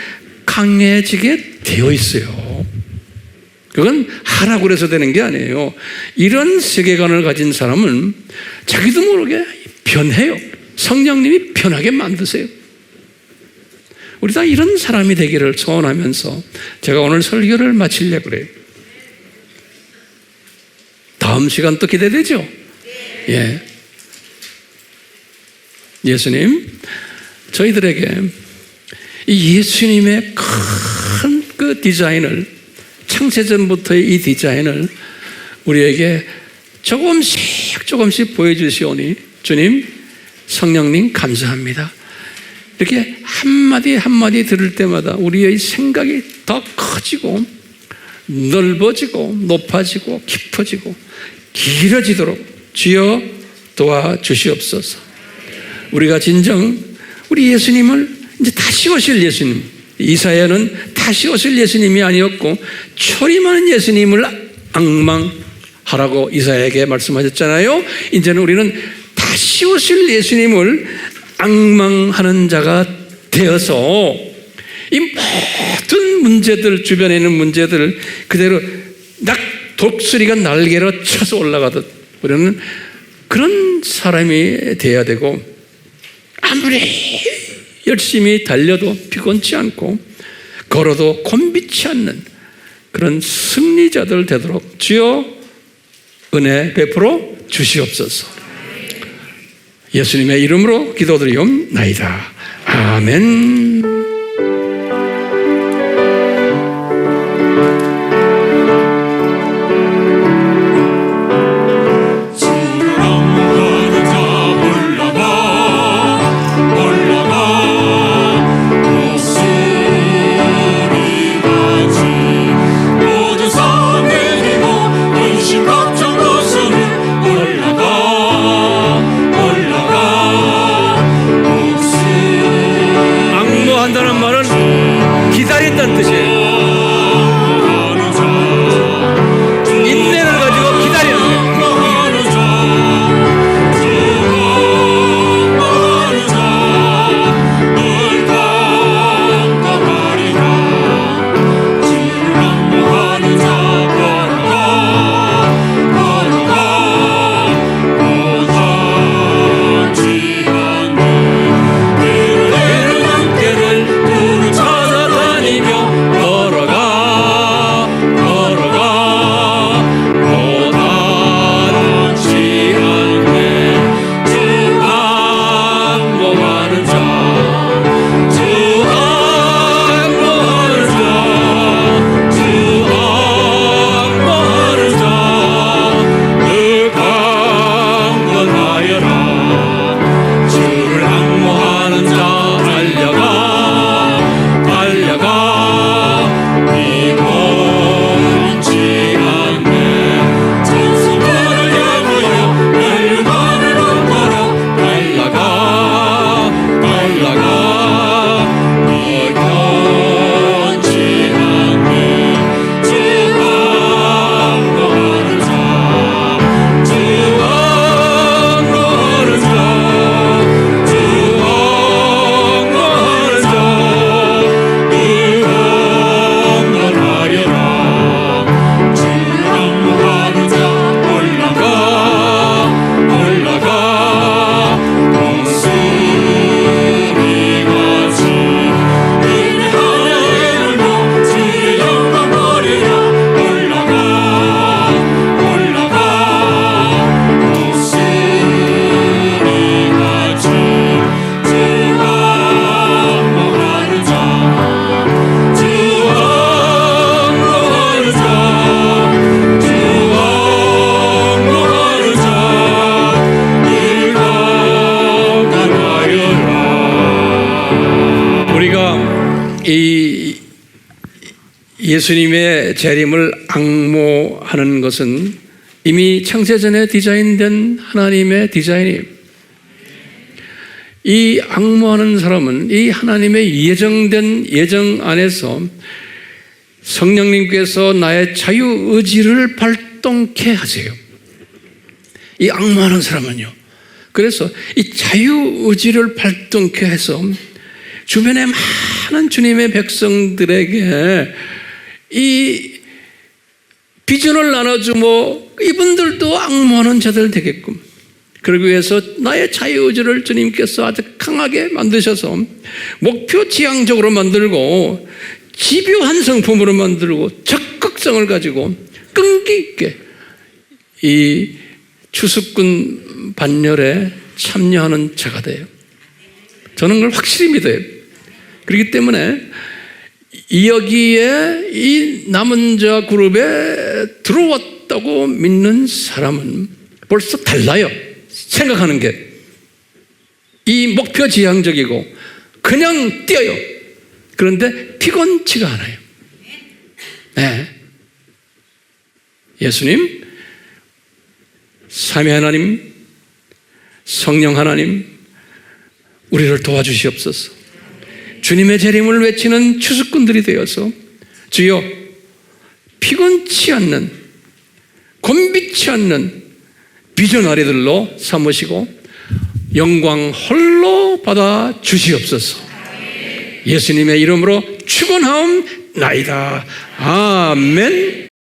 강해지게 되어 있어요. 그건 하라고 해서 되는 게 아니에요. 이런 세계관을 가진 사람은 자기도 모르게 변해요. 성령님이 변하게 만드세요. 우리 다 이런 사람이 되기를 소원하면서 제가 오늘 설교를 마치려고 그래요. 다음 시간 또 기대되죠? 예. 예수님, 저희들에게 이 예수님의 큰 그 디자인을, 창세전부터의 이 디자인을 우리에게 조금씩 보여주시오니 주님, 성령님 감사합니다. 이렇게 한마디 들을 때마다 우리의 생각이 더 커지고 넓어지고 높아지고 깊어지고 길어지도록 주여 도와주시옵소서. 우리가 진정 우리 예수님을 이제 다시 오실 예수님, 이사야는 다시 오실 예수님이 아니었고 초림하는 예수님을 앙망하라고 이사야에게 말씀하셨잖아요. 이제는 우리는 다시 오실 예수님을 앙망하는 자가 되어서 이 모든 문제들, 주변에 있는 문제들을 그대로 독수리가 날개로 쳐서 올라가듯 우리는 그런 사람이 되어야 되고, 아무리 열심히 달려도 피곤치 않고 걸어도 곤비치 않는 그런 승리자들 되도록 주여 은혜 베풀어 주시옵소서. 예수님의 이름으로 기도드리옵나이다. 아멘. 이 예수님의 재림을 앙모하는 것은 이미 창세전에 디자인된 하나님의 디자인이에요. 이 앙모하는 사람은 이 하나님의 예정된 예정 안에서 성령님께서 나의 자유의지를 발동케 하세요. 이 앙모하는 사람은요. 그래서 이 자유의지를 발동케 해서 주변에 많은 주님의 백성들에게 이 비전을 나눠주고 이분들도 앙모하는 자들 되게끔, 그러기 위해서 나의 자유의지를 주님께서 아주 강하게 만드셔서 목표 지향적으로 만들고 집요한 성품으로 만들고 적극성을 가지고 끈기 있게 이 추수꾼 반열에 참여하는 자가 돼요. 저는 그걸 확실히 믿어요. 그렇기 때문에 여기에 이 남은 자 그룹에 들어왔다고 믿는 사람은 벌써 달라요. 생각하는 게 이 목표 지향적이고 그냥 뛰어요. 그런데 피곤치가 않아요. 네. 예수님, 삼위 하나님, 성령 하나님, 우리를 도와주시옵소서. 주님의 재림을 외치는 추수꾼들이 되어서 주여 피곤치 않는, 곤비치 않는 비전아리들로 삼으시고 영광 홀로 받아 주시옵소서. 예수님의 이름으로 축원하옵나이다. 아멘.